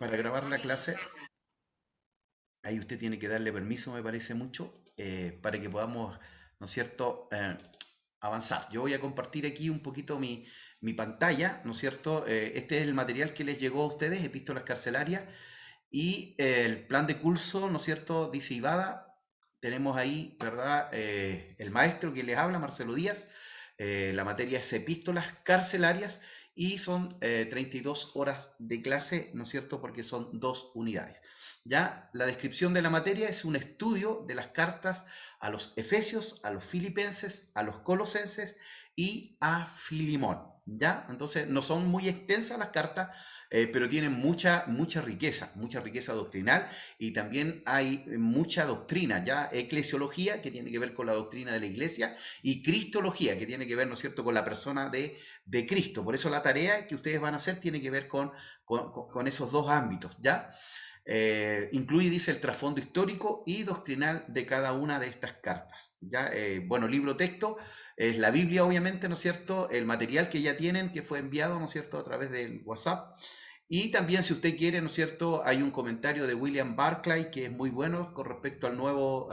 Para grabar la clase, ahí usted tiene que darle permiso, me parece mucho, para que podamos, ¿no es cierto?, avanzar. Yo voy a compartir aquí un poquito mi pantalla, ¿no es cierto? Este es el material que les llegó a ustedes, epístolas carcelarias, y el plan de curso, ¿no es cierto?, dice Ivada. Tenemos ahí, ¿verdad?, el maestro que les habla, Marcelo Díaz. La materia es epístolas carcelarias y son 32 horas de clase, ¿no es cierto?, porque son dos unidades. Ya la descripción de la materia es un estudio de las cartas a los Efesios, a los Filipenses, a los Colosenses y a Filimón. ¿Ya? Entonces no son muy extensas las cartas, pero tienen mucha riqueza doctrinal, y también hay mucha doctrina, ya eclesiología, que tiene que ver con la doctrina de la iglesia, y cristología, que tiene que ver, ¿no es cierto?, con la persona de Cristo. Por eso la tarea que ustedes van a hacer tiene que ver con esos dos ámbitos, ¿ya? Incluye, dice, el trasfondo histórico y doctrinal de cada una de estas cartas. ¿Ya? Bueno, libro texto es la Biblia, obviamente, ¿no es cierto? El material que ya tienen, que fue enviado, ¿no es cierto?, a través del WhatsApp. Y también, si usted quiere, ¿no es cierto?, hay un comentario de William Barclay que es muy bueno con respecto al Nuevo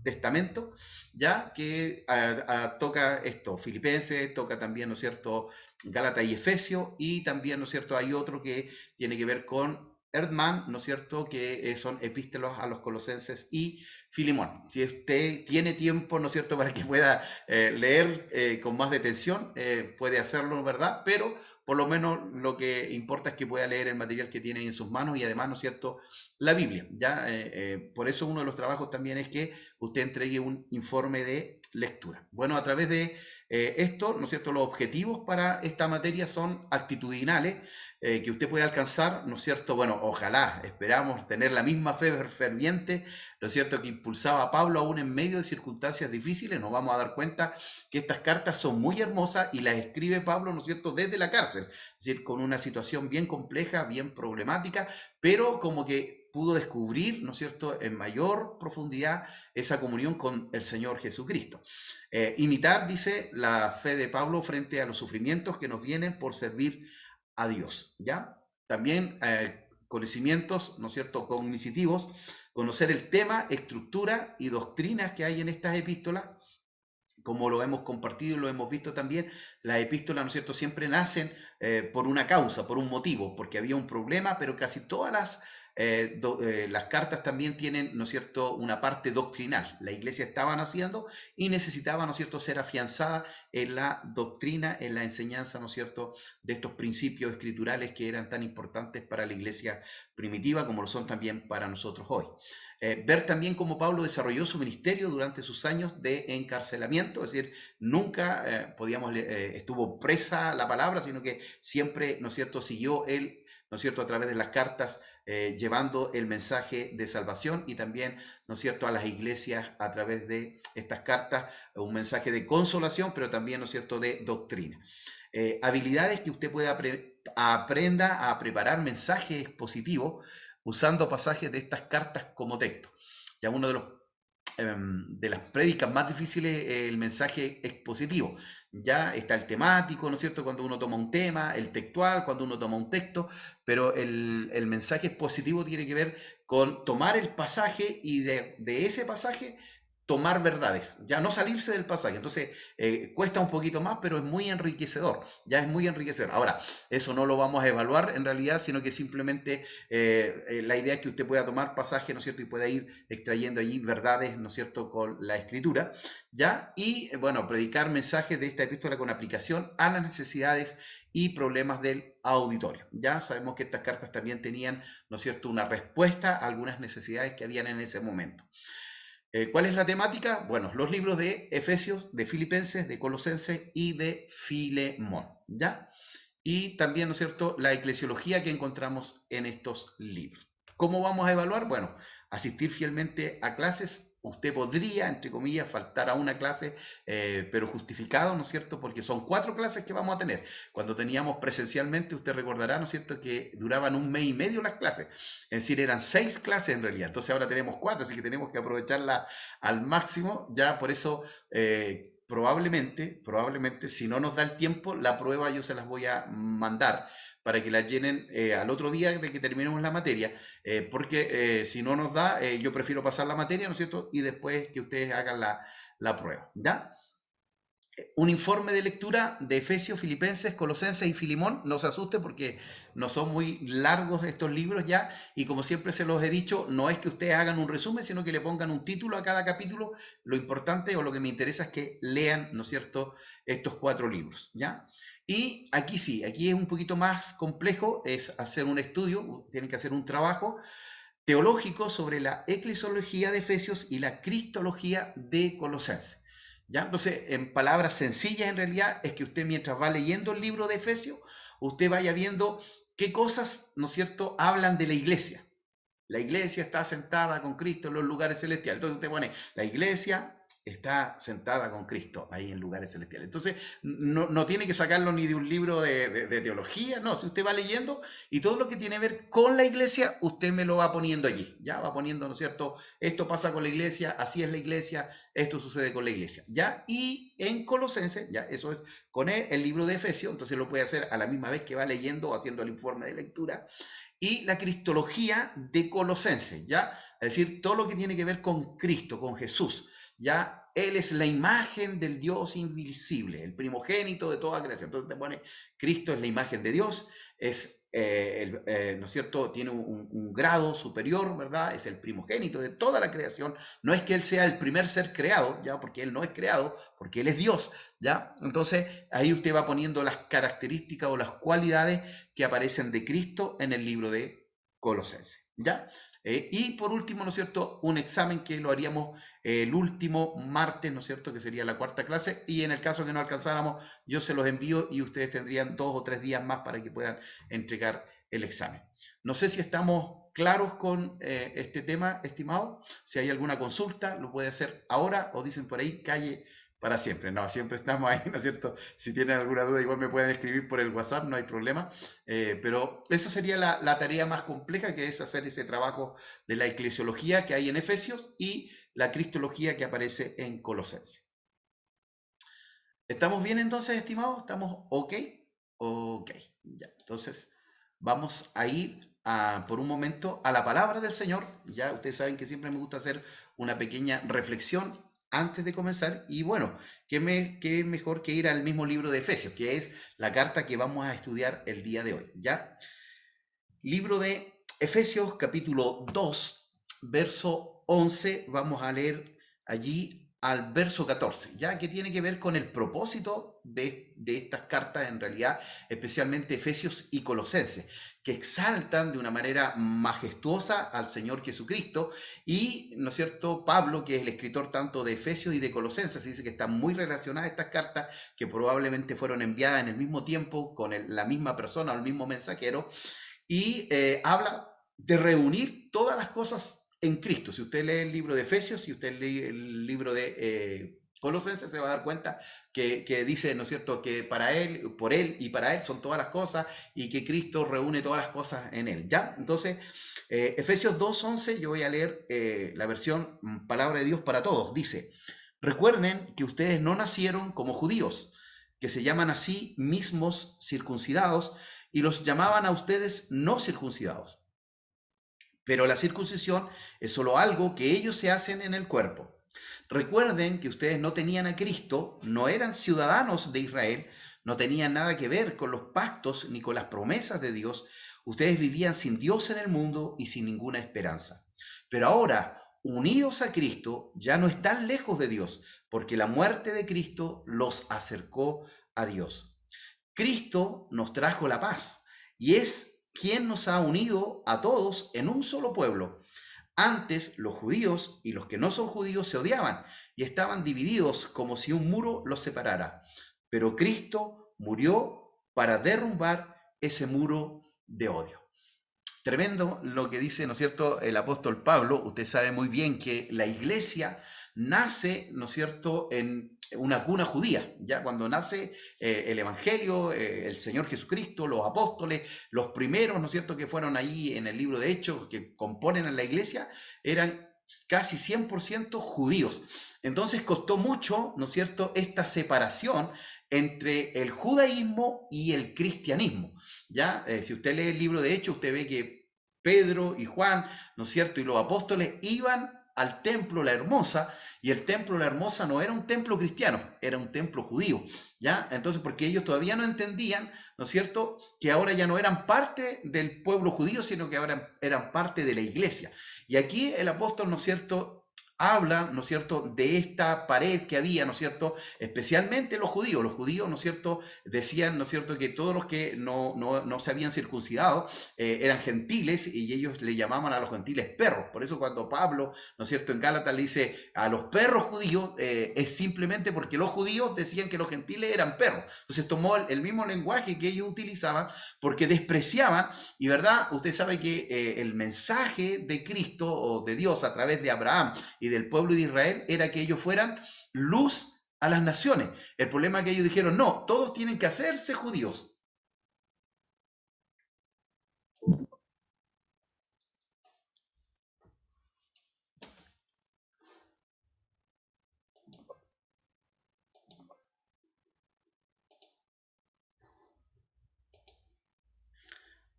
Testamento, ya que toca esto, Filipenses, toca también, ¿no es cierto?, Gálatas y Efesios, y también, ¿no es cierto?, hay otro que tiene que ver con Erdmann, ¿no es cierto?, que son epístolas a los Colosenses y Filimón. Si usted tiene tiempo, ¿no es cierto?, para que pueda leer con más detención, puede hacerlo, ¿verdad? Pero por lo menos lo que importa es que pueda leer el material que tiene en sus manos, y además, ¿no es cierto?, la Biblia. ¿Ya? Por eso uno de los trabajos también es que usted entregue un informe de lectura. Bueno, a través de esto, ¿no es cierto?, los objetivos para esta materia son actitudinales, que usted puede alcanzar, ¿no es cierto? Bueno, ojalá, esperamos tener la misma fe ferviente, ¿no es cierto?, que impulsaba a Pablo aún en medio de circunstancias difíciles. Nos vamos a dar cuenta que estas cartas son muy hermosas y las escribe Pablo, ¿no es cierto?, desde la cárcel, es decir, con una situación bien compleja, bien problemática, pero como que pudo descubrir, ¿no es cierto?, en mayor profundidad esa comunión con el Señor Jesucristo. Imitar, dice, la fe de Pablo frente a los sufrimientos que nos vienen por servir a Dios, ¿ya? También conocimientos, ¿no es cierto?, cognitivos, conocer el tema, estructura y doctrinas que hay en estas epístolas. Como lo hemos compartido y lo hemos visto también, las epístolas, ¿no es cierto?, siempre nacen por una causa, por un motivo, porque había un problema, pero casi todas las cartas también tienen, ¿no es cierto?, una parte doctrinal. La iglesia estaba naciendo y necesitaba, ¿no es cierto?, ser afianzada en la doctrina, en la enseñanza, ¿no es cierto?, de estos principios escriturales que eran tan importantes para la iglesia primitiva como lo son también para nosotros hoy. Ver también cómo Pablo desarrolló su ministerio durante sus años de encarcelamiento, es decir, nunca estuvo presa la palabra, sino que siempre, ¿no es cierto?, siguió él, ¿no es cierto?, a través de las cartas, llevando el mensaje de salvación, y también, ¿no es cierto?, a las iglesias a través de estas cartas, un mensaje de consolación, pero también, ¿no es cierto?, de doctrina. Habilidades que usted pueda aprenda a preparar mensajes expositivos usando pasajes de estas cartas como texto. Ya uno de las prédicas más difíciles es el mensaje expositivo. Ya está el temático, ¿no es cierto?, cuando uno toma un tema, el textual, cuando uno toma un texto, pero el mensaje expositivo tiene que ver con tomar el pasaje y de ese pasaje tomar verdades, ya no salirse del pasaje. Entonces, cuesta un poquito más, pero es muy enriquecedor, ya es muy enriquecedor. Ahora, eso no lo vamos a evaluar en realidad, sino que simplemente la idea es que usted pueda tomar pasaje, ¿no es cierto?, y pueda ir extrayendo allí verdades, ¿no es cierto?, con la escritura, ¿ya? Y, bueno, predicar mensajes de esta epístola con aplicación a las necesidades y problemas del auditorio. Ya sabemos que estas cartas también tenían, ¿no es cierto?, una respuesta a algunas necesidades que habían en ese momento. ¿Cuál es la temática? Bueno, los libros de Efesios, de Filipenses, de Colosenses y de Filemón, ¿ya? Y también, ¿no es cierto?, la eclesiología que encontramos en estos libros. ¿Cómo vamos a evaluar? Bueno, asistir fielmente a clases. Usted podría, entre comillas, faltar a una clase, pero justificado, ¿no es cierto?, porque son 4 clases que vamos a tener. Cuando teníamos presencialmente, usted recordará, ¿no es cierto?, que duraban un mes y medio las clases. Es decir, eran 6 clases en realidad. Entonces ahora tenemos 4, así que tenemos que aprovecharla al máximo. Ya por eso, probablemente, si no nos da el tiempo, la prueba yo se las voy a mandar para que la llenen al otro día de que terminemos la materia, porque si no nos da, yo prefiero pasar la materia, ¿no es cierto? Y después que ustedes hagan la prueba, ¿ya? Un informe de lectura de Efesios, Filipenses, Colosenses y Filimón. No se asuste porque no son muy largos estos libros ya, y como siempre se los he dicho, no es que ustedes hagan un resumen, sino que le pongan un título a cada capítulo. Lo importante o lo que me interesa es que lean, ¿no es cierto?, estos 4 libros, ¿ya? Y aquí sí, aquí es un poquito más complejo, es hacer un estudio, tienen que hacer un trabajo teológico sobre la eclesiología de Efesios y la cristología de Colosenses. ¿Ya? Entonces, en palabras sencillas, en realidad, es que usted mientras va leyendo el libro de Efesios, usted vaya viendo qué cosas, ¿no es cierto?, hablan de la iglesia. La iglesia está sentada con Cristo en los lugares celestiales. Entonces usted pone, la iglesia está sentada con Cristo ahí en lugares celestiales. Entonces no tiene que sacarlo ni de un libro de teología, no, si usted va leyendo y todo lo que tiene que ver con la iglesia, usted me lo va poniendo allí, ya va poniendo, ¿no es cierto? Esto pasa con la iglesia, así es la iglesia, esto sucede con la iglesia, ¿ya? Y en Colosenses, ya, eso es con el libro de Efesios, entonces lo puede hacer a la misma vez que va leyendo o haciendo el informe de lectura, y la cristología de Colosenses, ¿ya? Es decir, todo lo que tiene que ver con Cristo, con Jesús, ¿ya? Él es la imagen del Dios invisible, el primogénito de toda creación. Entonces te pone, Cristo es la imagen de Dios, es, ¿no es cierto?, tiene un grado superior, ¿verdad? Es el primogénito de toda la creación. No es que Él sea el primer ser creado, ¿ya? Porque Él no es creado, porque Él es Dios, ¿ya? Entonces ahí usted va poniendo las características o las cualidades que aparecen de Cristo en el libro de Colosenses, ¿ya? Y por último, ¿no es cierto?, un examen que lo haríamos el último martes, ¿no es cierto?, que sería la 4ª clase, y en el caso que no alcanzáramos, yo se los envío y ustedes tendrían 2 o 3 días más para que puedan entregar el examen. No sé si estamos claros con este tema, estimado. Si hay alguna consulta, lo puede hacer ahora o dicen por ahí, calle para siempre. No, siempre estamos ahí, ¿no es cierto? Si tienen alguna duda, igual me pueden escribir por el WhatsApp, no hay problema. Pero eso sería la tarea más compleja, que es hacer ese trabajo de la eclesiología que hay en Efesios y la cristología que aparece en Colosenses. ¿Estamos bien entonces, estimados? ¿Estamos ok? Ok, ya. Entonces, vamos a ir por un momento a la palabra del Señor. Ya ustedes saben que siempre me gusta hacer una pequeña reflexión antes de comenzar. Y bueno, qué mejor que ir al mismo libro de Efesios, que es la carta que vamos a estudiar el día de hoy. ¿Ya? Libro de Efesios, capítulo 2, verso 11. Vamos a leer allí al verso 14, ya que tiene que ver con el propósito de estas cartas, en realidad, especialmente Efesios y Colosenses, que exaltan de una manera majestuosa al Señor Jesucristo. Y, ¿no es cierto?, Pablo, que es el escritor tanto de Efesios y de Colosenses, dice que están muy relacionadas estas cartas, que probablemente fueron enviadas en el mismo tiempo, con la misma persona o el mismo mensajero, y habla de reunir todas las cosas en Cristo. Si usted lee el libro de Efesios, si usted lee el libro de Colosenses, se va a dar cuenta que dice, ¿no es cierto?, que para Él, por Él y para Él son todas las cosas, y que Cristo reúne todas las cosas en Él, ¿ya? Entonces, Efesios 2:11, yo voy a leer la versión Palabra de Dios para Todos. Dice, recuerden que ustedes no nacieron como judíos, que se llaman a sí mismos circuncidados, y los llamaban a ustedes no circuncidados. Pero la circuncisión es solo algo que ellos se hacen en el cuerpo. Recuerden que ustedes no tenían a Cristo, no eran ciudadanos de Israel, no tenían nada que ver con los pactos ni con las promesas de Dios. Ustedes vivían sin Dios en el mundo y sin ninguna esperanza. Pero ahora, unidos a Cristo, ya no están lejos de Dios, porque la muerte de Cristo los acercó a Dios. Cristo nos trajo la paz y es quien nos ha unido a todos en un solo pueblo. Antes los judíos y los que no son judíos se odiaban y estaban divididos como si un muro los separara. Pero Cristo murió para derrumbar ese muro de odio. Tremendo lo que dice, ¿no es cierto?, el apóstol Pablo. Usted sabe muy bien que la iglesia nace, ¿no es cierto?, en una cuna judía, ya cuando nace el Evangelio, el Señor Jesucristo, los apóstoles, los primeros, ¿no es cierto?, que fueron ahí en el libro de Hechos, que componen a la iglesia, eran casi 100% judíos. Entonces costó mucho, ¿no es cierto?, esta separación entre el judaísmo y el cristianismo. ¿Ya? Si usted lee el libro de Hechos, usted ve que Pedro y Juan, ¿no es cierto? Y los apóstoles iban al templo La Hermosa, y el templo La Hermosa no era un templo cristiano, era un templo judío, ¿ya? Entonces, porque ellos todavía no entendían, ¿no es cierto?, que ahora ya no eran parte del pueblo judío, sino que ahora eran parte de la iglesia. Y aquí el apóstol, ¿no es cierto?, habla, ¿no es cierto?, de esta pared que había, ¿no es cierto?, especialmente los judíos, ¿no es cierto?, decían, ¿no es cierto?, que todos los que no se habían circuncidado eran gentiles, y ellos le llamaban a los gentiles perros. Por eso cuando Pablo, ¿no es cierto?, en Gálatas le dice a los perros judíos, es simplemente porque los judíos decían que los gentiles eran perros. Entonces tomó el mismo lenguaje que ellos utilizaban porque despreciaban, y verdad, usted sabe que el mensaje de Cristo o de Dios a través de Abraham y del pueblo de Israel era que ellos fueran luz a las naciones. El problema es que ellos dijeron, no, todos tienen que hacerse judíos.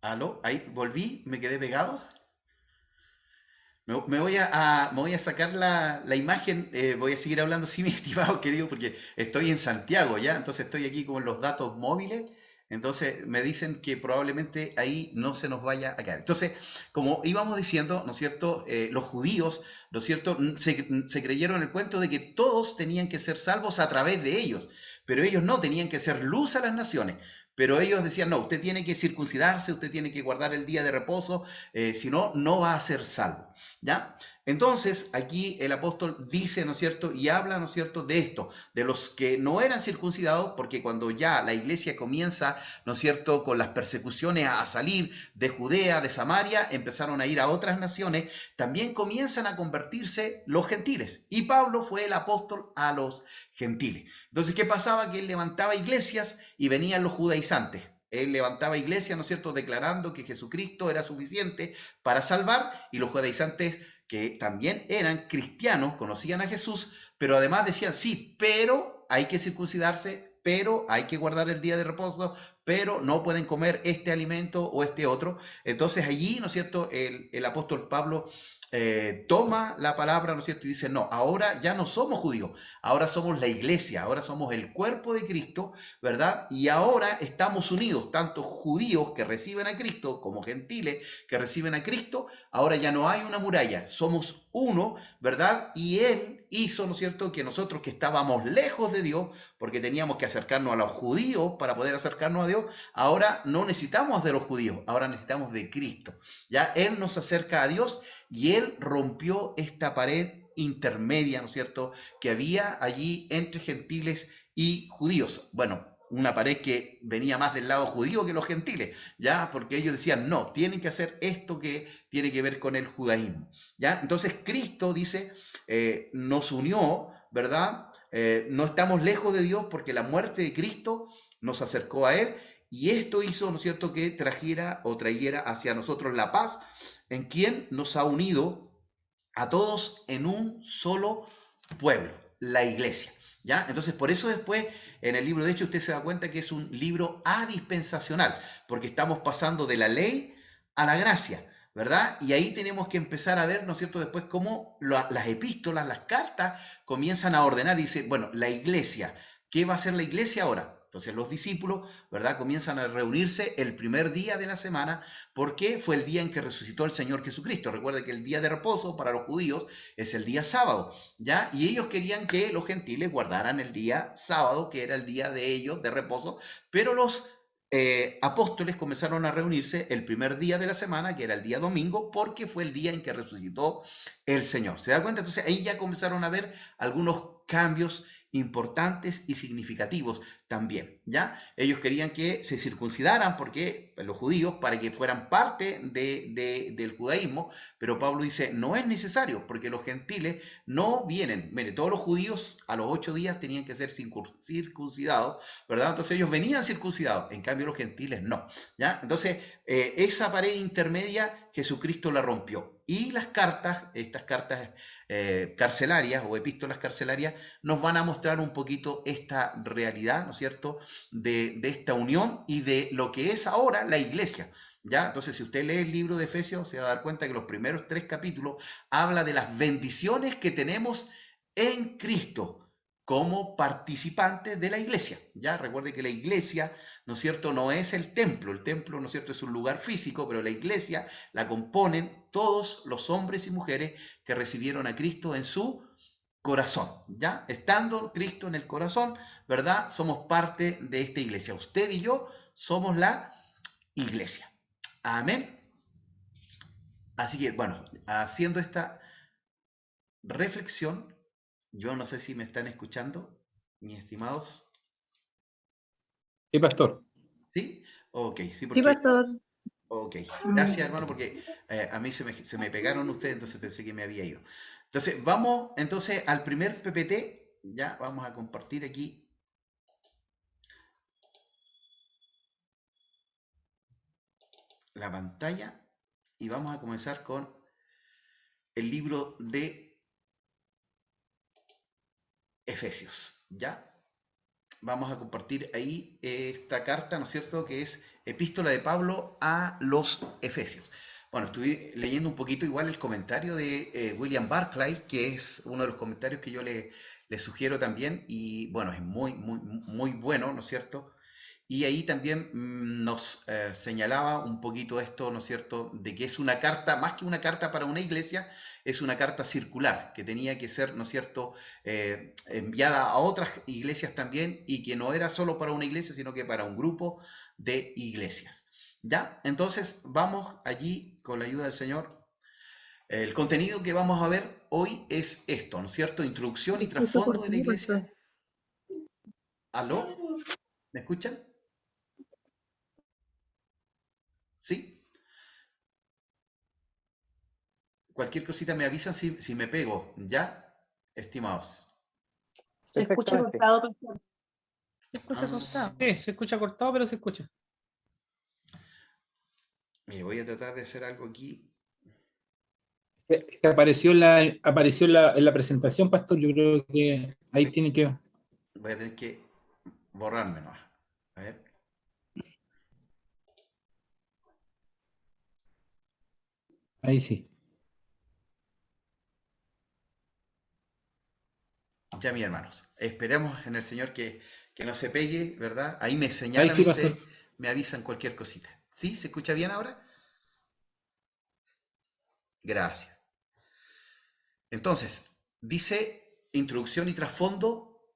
¿Aló? Ahí volví, me quedé pegado. Me voy a sacar la imagen, voy a seguir hablando, sí, mi estimado querido, porque estoy en Santiago, ¿ya? Entonces estoy aquí con los datos móviles, entonces me dicen que probablemente ahí no se nos vaya a caer. Entonces, como íbamos diciendo, ¿no es cierto? Los judíos, ¿no es cierto?, se creyeron el cuento de que todos tenían que ser salvos a través de ellos, pero ellos no, tenían que ser luz a las naciones. Pero ellos decían, no, usted tiene que circuncidarse, usted tiene que guardar el día de reposo, si no, no va a ser salvo. ¿Ya? Entonces, aquí el apóstol dice, ¿no es cierto? Y habla, ¿no es cierto?, de esto, de los que no eran circuncidados, porque cuando ya la iglesia comienza, ¿no es cierto?, con las persecuciones a salir de Judea, de Samaria, empezaron a ir a otras naciones, también comienzan a convertirse los gentiles. Y Pablo fue el apóstol a los gentiles. Entonces, ¿qué pasaba? Que él levantaba iglesias y venían los judaizantes. Él levantaba iglesias, ¿no es cierto?, declarando que Jesucristo era suficiente para salvar, y los judaizantes, que también eran cristianos, conocían a Jesús, pero además decían, sí, pero hay que circuncidarse, pero hay que guardar el día de reposo, pero no pueden comer este alimento o este otro. Entonces allí, ¿no es cierto?, el apóstol Pablo toma la palabra, ¿no es cierto?, y dice, no, ahora ya no somos judíos, ahora somos la iglesia, ahora somos el cuerpo de Cristo, ¿verdad? Y ahora estamos unidos, tanto judíos que reciben a Cristo como gentiles que reciben a Cristo. Ahora ya no hay una muralla, somos uno, ¿verdad? Y Él hizo, ¿no es cierto?, que nosotros que estábamos lejos de Dios, porque teníamos que acercarnos a los judíos para poder acercarnos a Dios, ahora no necesitamos de los judíos, ahora necesitamos de Cristo. Ya Él nos acerca a Dios, y Él rompió esta pared intermedia, ¿no es cierto?, que había allí entre gentiles y judíos. Bueno, una pared que venía más del lado judío que los gentiles, ¿ya? Porque ellos decían, no, tienen que hacer esto que tiene que ver con el judaísmo, ¿ya? Entonces Cristo dice, nos unió, ¿verdad? No estamos lejos de Dios porque la muerte de Cristo nos acercó a Él, y esto hizo, ¿no es cierto?, que trajera o trayera hacia nosotros la paz, en quien nos ha unido a todos en un solo pueblo, la iglesia. ¿Ya? Entonces, por eso después, en el libro de Hechos, usted se da cuenta que es un libro adispensacional, porque estamos pasando de la ley a la gracia, ¿verdad? Y ahí tenemos que empezar a ver, ¿no es cierto?, después cómo las epístolas, las cartas, comienzan a ordenar y dicen, bueno, la iglesia, ¿qué va a hacer la iglesia ahora? Entonces los discípulos, ¿verdad?, comienzan a reunirse el primer día de la semana, porque fue el día en que resucitó el Señor Jesucristo. Recuerde que el día de reposo para los judíos es el día sábado, ¿ya? Y ellos querían que los gentiles guardaran el día sábado, que era el día de ellos de reposo, pero los apóstoles comenzaron a reunirse el primer día de la semana, que era el día domingo, porque fue el día en que resucitó el Señor. ¿Se da cuenta? Entonces ahí ya comenzaron a ver algunos cambios importantes y significativos también, ¿ya? Ellos querían que se circuncidaran porque los judíos, para que fueran parte del judaísmo, pero Pablo dice, no es necesario, porque los gentiles no vienen. Mire, todos los judíos a los 8 días tenían que ser circuncidados, ¿verdad? Entonces ellos venían circuncidados, en cambio los gentiles no, ¿ya? Entonces, esa pared intermedia Jesucristo la rompió. Y las cartas, estas cartas carcelarias o epístolas carcelarias, nos van a mostrar un poquito esta realidad, ¿no es cierto?, de esta unión y de lo que es ahora la iglesia. ¿Ya? Entonces, si usted lee el libro de Efesios, se va a dar cuenta que los primeros 3 capítulos habla de las bendiciones que tenemos en Cristo como participantes de la iglesia. Ya recuerde que la iglesia, ¿no es cierto?, no es el templo, ¿no es cierto?, es un lugar físico, pero la iglesia la componen todos los hombres y mujeres que recibieron a Cristo en su corazón, ¿ya? Estando Cristo en el corazón, ¿verdad? Somos parte de esta iglesia. Usted y yo somos la iglesia. Amén. Así que, bueno, haciendo esta reflexión, yo no sé si me están escuchando, mis estimados. Sí, pastor. ¿Sí? Ok, sí, Sí, porque... pastor. Ok, gracias hermano, porque a mí se me pegaron ustedes, entonces pensé que me había ido. Entonces, vamos entonces al primer PPT, ya vamos a compartir aquí la pantalla y vamos a comenzar con el libro de Efesios, ¿ya? Vamos a compartir ahí esta carta, ¿no es cierto?, que es Epístola de Pablo a los Efesios. Bueno, estuve leyendo un poquito igual el comentario de William Barclay, que es uno de los comentarios que yo le sugiero también, y bueno, es muy bueno, ¿no es cierto? Y ahí también nos señalaba un poquito esto, ¿no es cierto?, de que es una carta, más que una carta para una iglesia, es una carta circular, que tenía que ser, ¿no es cierto?, enviada a otras iglesias también, y que no era solo para una iglesia, sino que para un grupo de iglesias. ¿Ya? Entonces vamos allí con la ayuda del Señor. El contenido que vamos a ver hoy es esto, ¿no es cierto? Introducción Se y escucha trasfondo de la cortado, pastor. iglesia. ¿Aló? ¿Me escuchan? ¿Sí? Cualquier cosita me avisan si me pego, ¿ya? Estimados. Se escucha Perfectamente. cortado, pastor. Se escucha Ah, cortado. Sí, se escucha cortado, pero se escucha. mire, voy a tratar de hacer algo aquí. Que en la presentación, pastor. Yo creo que ahí tiene que. Voy a tener que borrarme nomás. A ver. Ahí sí. Ya, mis hermanos. Esperemos en el Señor que no se pegue, ¿verdad? Ahí me Ahí señalan sí, pastor. ustedes, me avisan cualquier cosita. ¿Sí? ¿Se escucha bien ahora? Gracias. Entonces, dice introducción y trasfondo,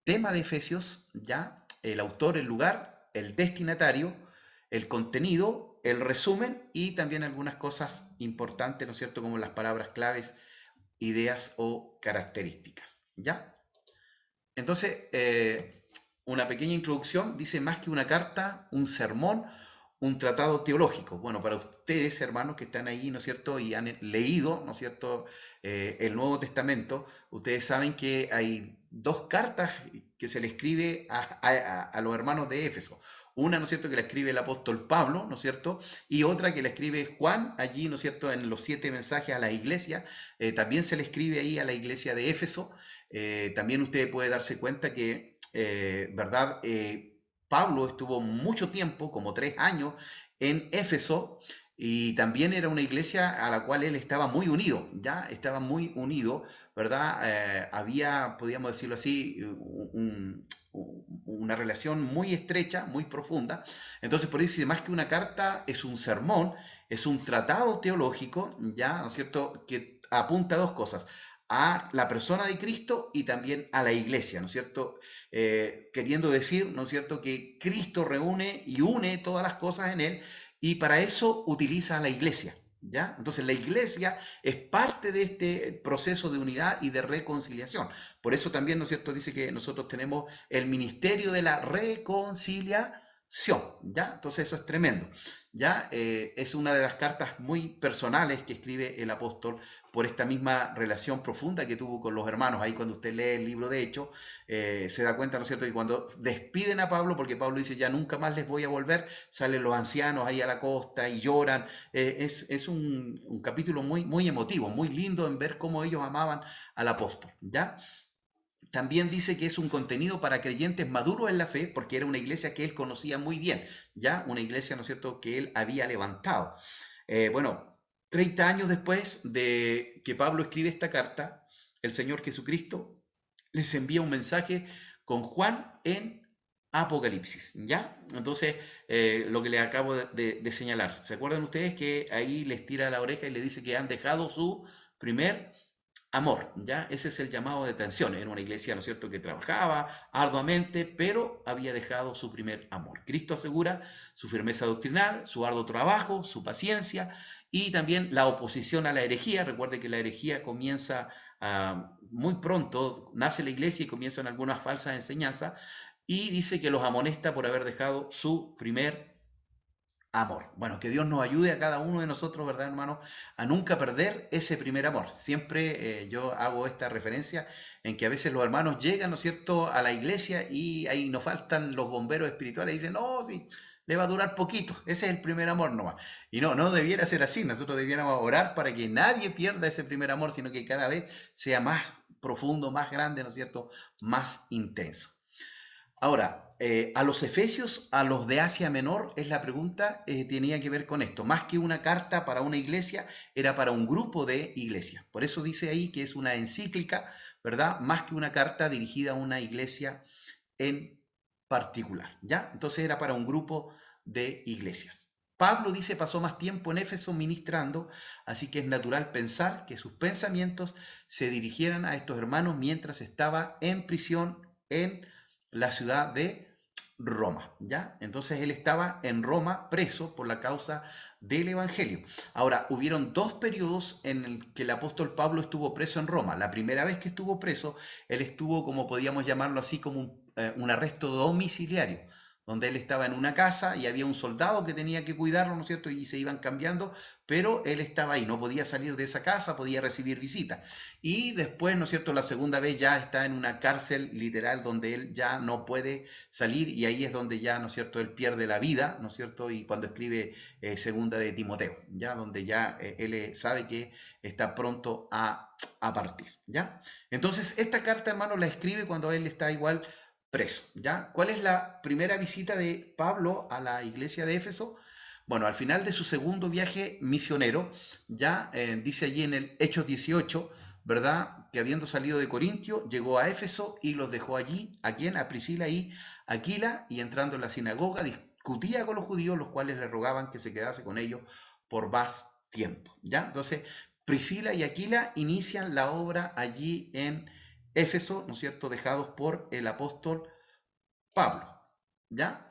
tema de Efesios, ya, el autor, el lugar, el destinatario, el contenido, el resumen y también algunas cosas importantes, ¿no es cierto?, como las palabras claves, ideas o características, ¿ya? Entonces, una pequeña introducción, dice más que una carta, un sermón, un tratado teológico. Bueno, para ustedes, hermanos, que están ahí, ¿no es cierto?, y han leído, ¿no es cierto?, el Nuevo Testamento, ustedes saben que hay 2 cartas que se le escribe a los hermanos de Éfeso. Una, ¿no es cierto?, que la escribe el apóstol Pablo, ¿no es cierto?, y otra que la escribe Juan, allí, ¿no es cierto?, en los 7 mensajes a la iglesia. También se le escribe ahí a la iglesia de Éfeso. También usted puede darse cuenta que, ¿verdad? Pablo estuvo mucho tiempo, como 3 años, en Éfeso, y también era una iglesia a la cual él estaba muy unido, ya estaba muy unido, ¿verdad? Había, podríamos decirlo así, una relación muy estrecha, muy profunda. Entonces, por eso, más que una carta, es un sermón, es un tratado teológico, ya, ¿no es cierto?, que apunta a 2 cosas: a la persona de Cristo y también a la iglesia, ¿no es cierto? Queriendo decir, ¿no es cierto?, que Cristo reúne y une todas las cosas en él, y para eso utiliza a la iglesia, ¿ya? Entonces la iglesia es parte de este proceso de unidad y de reconciliación. Por eso también, ¿no es cierto?, dice que nosotros tenemos el ministerio de la reconciliación, ¿ya? Entonces eso es tremendo, ¿ya? Es una de las cartas muy personales que escribe el apóstol por esta misma relación profunda que tuvo con los hermanos. Ahí cuando usted lee el libro de Hechos, se da cuenta, ¿no es cierto?, que cuando despiden a Pablo, porque Pablo dice, ya nunca más les voy a volver, salen los ancianos ahí a la costa y lloran. Es un capítulo muy, muy emotivo, muy lindo en ver cómo ellos amaban al apóstol, ¿ya? También dice que es un contenido para creyentes maduros en la fe, porque era una iglesia que él conocía muy bien, ya una iglesia, ¿no es cierto?, que él había levantado. Bueno, 30 años después de que Pablo escribe esta carta, el Señor Jesucristo les envía un mensaje con Juan en Apocalipsis, ¿ya? Entonces, lo que les acabo de señalar, ¿se acuerdan ustedes que ahí les tira la oreja y les dice que han dejado su primer amor? ¿Ya? Ese es el llamado de atención. Era una iglesia, ¿no es cierto?, que trabajaba arduamente, pero había dejado su primer amor. Cristo asegura su firmeza doctrinal, su arduo trabajo, su paciencia y también la oposición a la herejía. Recuerde que la herejía comienza muy pronto, nace la iglesia y comienzan algunas falsas enseñanzas, y dice que los amonesta por haber dejado su primer amor. Bueno, que Dios nos ayude a cada uno de nosotros, ¿verdad, hermano?, a nunca perder ese primer amor. Siempre yo hago esta referencia en que a veces los hermanos llegan, ¿no es cierto?, a la iglesia y ahí nos faltan los bomberos espirituales y dicen, no, sí, le va a durar poquito, ese es el primer amor nomás. Y no, no debiera ser así. Nosotros debiéramos orar para que nadie pierda ese primer amor, sino que cada vez sea más profundo, más grande, ¿no es cierto?, más intenso. Ahora, a los efesios, a los de Asia Menor, es la pregunta, tenía que ver con esto. Más que una carta para una iglesia, era para un grupo de iglesias. Por eso dice ahí que es una encíclica, ¿verdad? Más que una carta dirigida a una iglesia en particular, ¿ya? Entonces era para un grupo de iglesias. Pablo dice pasó más tiempo en Éfeso ministrando, así que es natural pensar que sus pensamientos se dirigieran a estos hermanos mientras estaba en prisión en la ciudad de Roma, ¿ya? Entonces él estaba en Roma preso por la causa del Evangelio. Ahora, hubieron dos periodos en el que el apóstol Pablo estuvo preso en Roma. La primera vez que estuvo preso, él estuvo, como podíamos llamarlo así, como un arresto domiciliario, donde él estaba en una casa y había un soldado que tenía que cuidarlo, ¿no es cierto? Y se iban cambiando, pero él estaba ahí, no podía salir de esa casa, podía recibir visitas. Y después, ¿no es cierto?, la segunda vez ya está en una cárcel literal donde él ya no puede salir, y ahí es donde ya, ¿no es cierto?, él pierde la vida, ¿no es cierto? Y cuando escribe segunda de Timoteo, ya donde ya él sabe que está pronto a partir, ¿ya? Entonces, esta carta, hermano, la escribe cuando él está igual preso, ¿ya? ¿Cuál es la primera visita de Pablo a la iglesia de Éfeso? Bueno, al final de su segundo viaje misionero, ya dice allí en el Hechos 18, ¿verdad?, que habiendo salido de Corintio, llegó a Éfeso y los dejó allí, ¿a quién? A Priscila y Aquila, y entrando en la sinagoga discutía con los judíos, los cuales le rogaban que se quedase con ellos por más tiempo, ¿ya? Entonces, Priscila y Aquila inician la obra allí en Éfeso, ¿no es cierto?, dejados por el apóstol Pablo, ¿ya?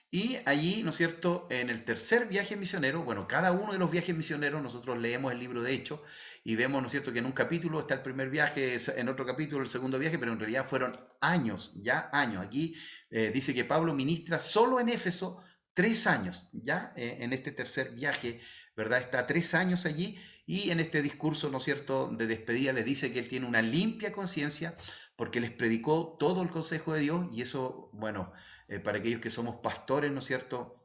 Y allí, ¿no es cierto?, en el tercer viaje misionero, bueno, cada uno de los viajes misioneros, nosotros leemos el libro de Hechos y vemos, ¿no es cierto?, que en un capítulo está el primer viaje, en otro capítulo el segundo viaje, pero en realidad fueron años, ya años. Aquí dice que Pablo ministra solo en Éfeso 3 años, ya en este tercer viaje, ¿verdad? Está 3 años allí, y en este discurso, ¿no es cierto?, de despedida les dice que él tiene una limpia conciencia porque les predicó todo el consejo de Dios, y eso, bueno, para aquellos que somos pastores, ¿no es cierto?,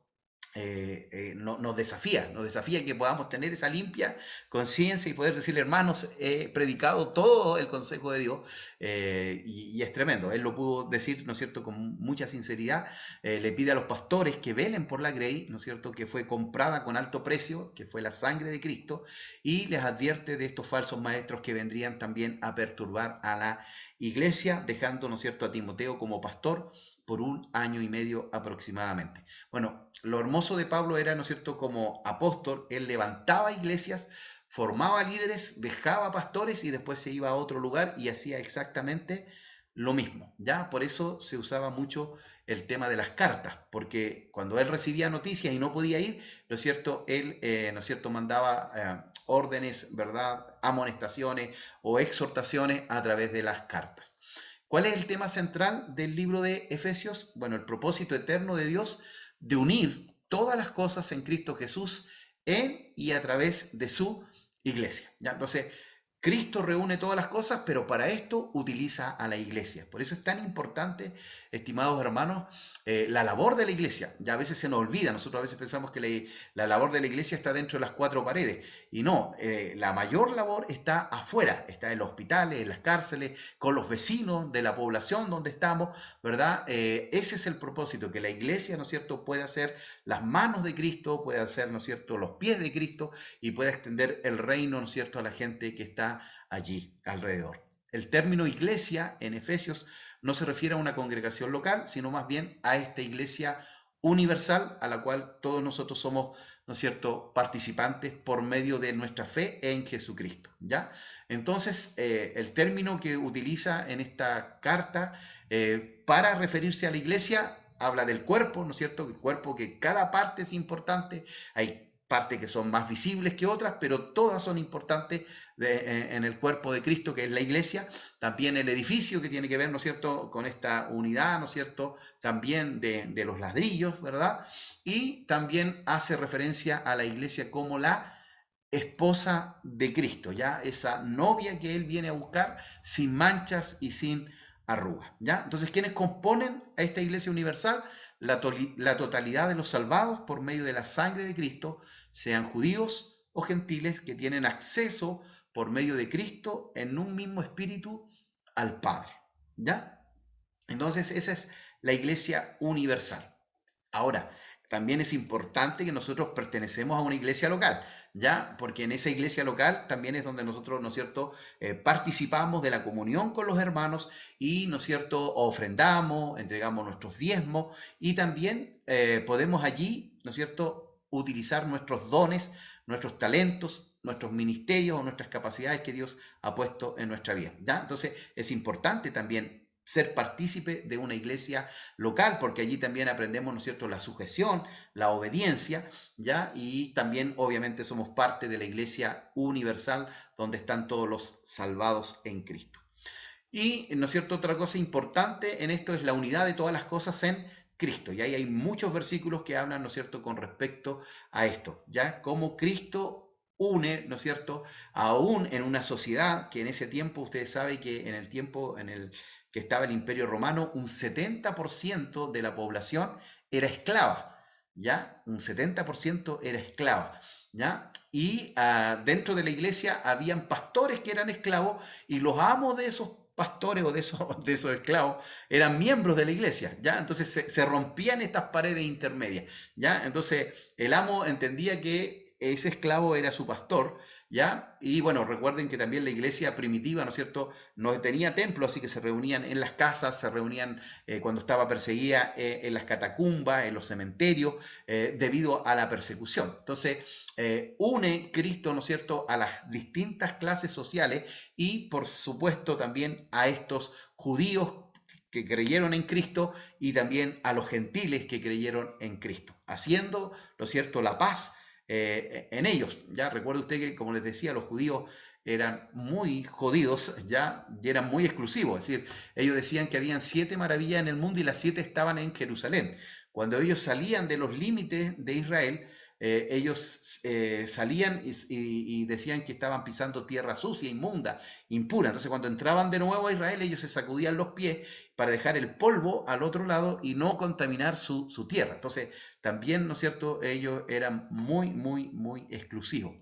nos desafía que podamos tener esa limpia conciencia y poder decirle, hermanos, he predicado todo el consejo de Dios, y es tremendo. Él lo pudo decir, ¿no es cierto?, con mucha sinceridad. Le pide a los pastores que velen por la grey, ¿no es cierto?, que fue comprada con alto precio, que fue la sangre de Cristo, y les advierte de estos falsos maestros que vendrían también a perturbar a la iglesia, dejando, ¿no es cierto?, a Timoteo como pastor por 1 año y medio aproximadamente. Bueno, lo hermoso de Pablo era, ¿no es cierto?, como apóstol, él levantaba iglesias, formaba líderes, dejaba pastores y después se iba a otro lugar y hacía exactamente lo mismo, ¿ya? Por eso se usaba mucho el tema de las cartas, porque cuando él recibía noticias y no podía ir, ¿no es cierto?, él, ¿no es cierto?, mandaba órdenes, ¿verdad?, amonestaciones o exhortaciones a través de las cartas. ¿Cuál es el tema central del libro de Efesios? Bueno, el propósito eterno de Dios de unir todas las cosas en Cristo Jesús en y a través de su iglesia. ¿Ya? Entonces, Cristo reúne todas las cosas, pero para esto utiliza a la iglesia. Por eso es tan importante, estimados hermanos, la labor de la iglesia. Ya a veces se nos olvida, nosotros a veces pensamos que la labor de la iglesia está dentro de las cuatro paredes. Y no, la mayor labor está afuera, está en los hospitales, en las cárceles, con los vecinos de la población donde estamos, ¿verdad? Ese es el propósito, que la iglesia, ¿no es cierto?, pueda ser las manos de Cristo, pueda ser, ¿no es cierto?, los pies de Cristo y pueda extender el reino, ¿no es cierto?, a la gente que está allí alrededor. El término iglesia en Efesios no se refiere a una congregación local, sino más bien a esta iglesia universal a la cual todos nosotros somos, ¿no es cierto?, participantes por medio de nuestra fe en Jesucristo, ¿ya? Entonces, el término que utiliza en esta carta para referirse a la iglesia habla del cuerpo, ¿no es cierto?, el cuerpo, que cada parte es importante, hay partes que son más visibles que otras, pero todas son importantes en el cuerpo de Cristo, que es la iglesia. También el edificio, que tiene que ver, ¿no es cierto?, con esta unidad, ¿no es cierto?, también de los ladrillos, ¿verdad? Y también hace referencia a la iglesia como la esposa de Cristo, ¿ya? Esa novia que él viene a buscar sin manchas y sin arrugas, ¿ya? Entonces, ¿quiénes componen a esta iglesia universal? La totalidad de los salvados por medio de la sangre de Cristo, sean judíos o gentiles, que tienen acceso por medio de Cristo en un mismo espíritu al Padre, ¿ya? Entonces, esa es la iglesia universal. Ahora, también es importante que nosotros pertenecemos a una iglesia local, ¿ya? Porque en esa iglesia local también es donde nosotros, ¿no es cierto?, participamos de la comunión con los hermanos y, ¿no es cierto?, ofrendamos, entregamos nuestros diezmos y también podemos allí, ¿no es cierto?, utilizar nuestros dones, nuestros talentos, nuestros ministerios o nuestras capacidades que Dios ha puesto en nuestra vida, ¿ya? Entonces, es importante también ser partícipe de una iglesia local, porque allí también aprendemos, ¿no es cierto?, la sujeción, la obediencia, ¿ya? Y también, obviamente, somos parte de la iglesia universal, donde están todos los salvados en Cristo. Y, ¿no es cierto?, otra cosa importante en esto es la unidad de todas las cosas en Cristo. Y ahí hay muchos versículos que hablan, ¿no es cierto?, con respecto a esto, ¿ya? Cómo Cristo une, ¿no es cierto?, aún en una sociedad que en ese tiempo, ustedes saben que en el tiempo en el que estaba el Imperio Romano, un 70% de la población era esclava, ¿ya? Un 70% era esclava, ¿ya? Y dentro de la iglesia habían pastores que eran esclavos y los amos de esos pastores o de esos esclavos eran miembros de la iglesia, ¿ya? Entonces se rompían estas paredes intermedias, ¿ya? Entonces el amo entendía que ese esclavo era su pastor, ¿ya? Y bueno, recuerden que también la iglesia primitiva, ¿no es cierto?, no tenía templo, así que se reunían en las casas, se reunían cuando estaba perseguida en las catacumbas, en los cementerios, debido a la persecución. Entonces, une Cristo, ¿no es cierto?, a las distintas clases sociales y, por supuesto, también a estos judíos que creyeron en Cristo y también a los gentiles que creyeron en Cristo, haciendo, ¿no es cierto?, la paz en ellos. Ya recuerda usted que, como les decía, los judíos eran muy jodidos, ya, y eran muy exclusivos. Es decir, ellos decían que habían 7 maravillas en el mundo y las 7 estaban en Jerusalén. Cuando ellos salían de los límites de Israel, ellos salían y decían que estaban pisando tierra sucia, inmunda, impura. Entonces, cuando entraban de nuevo a Israel, ellos se sacudían los pies para dejar el polvo al otro lado y no contaminar su tierra. Entonces, también, ¿no es cierto?, ellos eran muy, muy, muy exclusivos.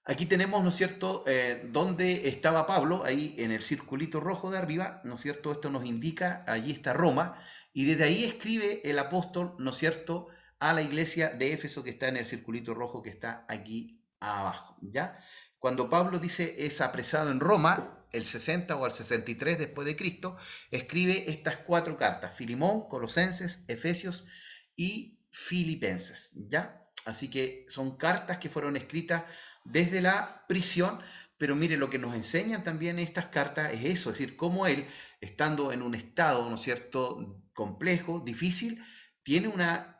Aquí tenemos, ¿no es cierto?, dónde estaba Pablo, ahí en el circulito rojo de arriba, ¿no es cierto? Esto nos indica, allí está Roma, y desde ahí escribe el apóstol, ¿no es cierto?, a la iglesia de Éfeso, que está en el circulito rojo que está aquí abajo, ¿ya? Cuando Pablo dice es apresado en Roma, el 60 o el 63 después de Cristo, escribe estas 4 cartas: Filimón, Colosenses, Efesios y Filipenses, ¿ya? Así que son cartas que fueron escritas desde la prisión, pero mire, lo que nos enseñan también estas cartas es eso, es decir, cómo él, estando en un estado, ¿no es cierto?, complejo, difícil, tiene una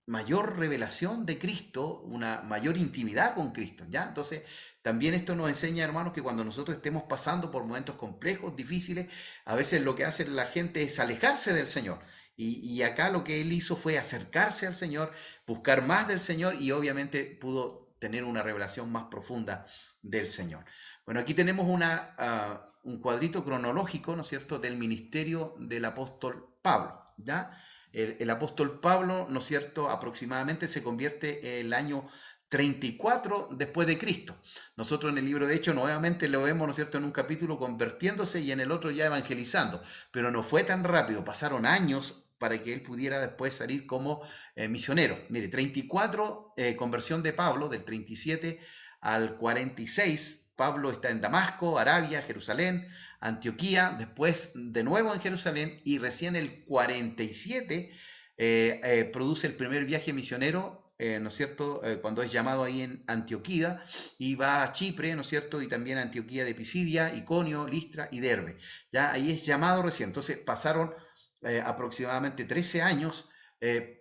mayor revelación de Cristo, una mayor intimidad con Cristo, ¿ya? Entonces, también esto nos enseña, hermanos, que cuando nosotros estemos pasando por momentos complejos, difíciles, a veces lo que hace la gente es alejarse del Señor. Y acá lo que él hizo fue acercarse al Señor, buscar más del Señor y obviamente pudo tener una revelación más profunda del Señor. Bueno, aquí tenemos un cuadrito cronológico, ¿no es cierto?, del ministerio del apóstol Pablo, ¿ya? El apóstol Pablo, ¿no es cierto?, aproximadamente se convierte el año 34 después de Cristo. Nosotros en el libro de Hechos nuevamente lo vemos, ¿no es cierto?, en un capítulo convirtiéndose y en el otro ya evangelizando, pero no fue tan rápido, pasaron años para que él pudiera después salir como misionero. Mire, 34, conversión de Pablo, del 37 al 46, Pablo está en Damasco, Arabia, Jerusalén, Antioquía, después de nuevo en Jerusalén y recién el 47 produce el primer viaje misionero, ¿no es cierto?, cuando es llamado ahí en Antioquía y va a Chipre, ¿no es cierto?, y también a Antioquía de Pisidia, Iconio, Listra y Derbe. Ya ahí es llamado recién. Entonces pasaron aproximadamente 13 años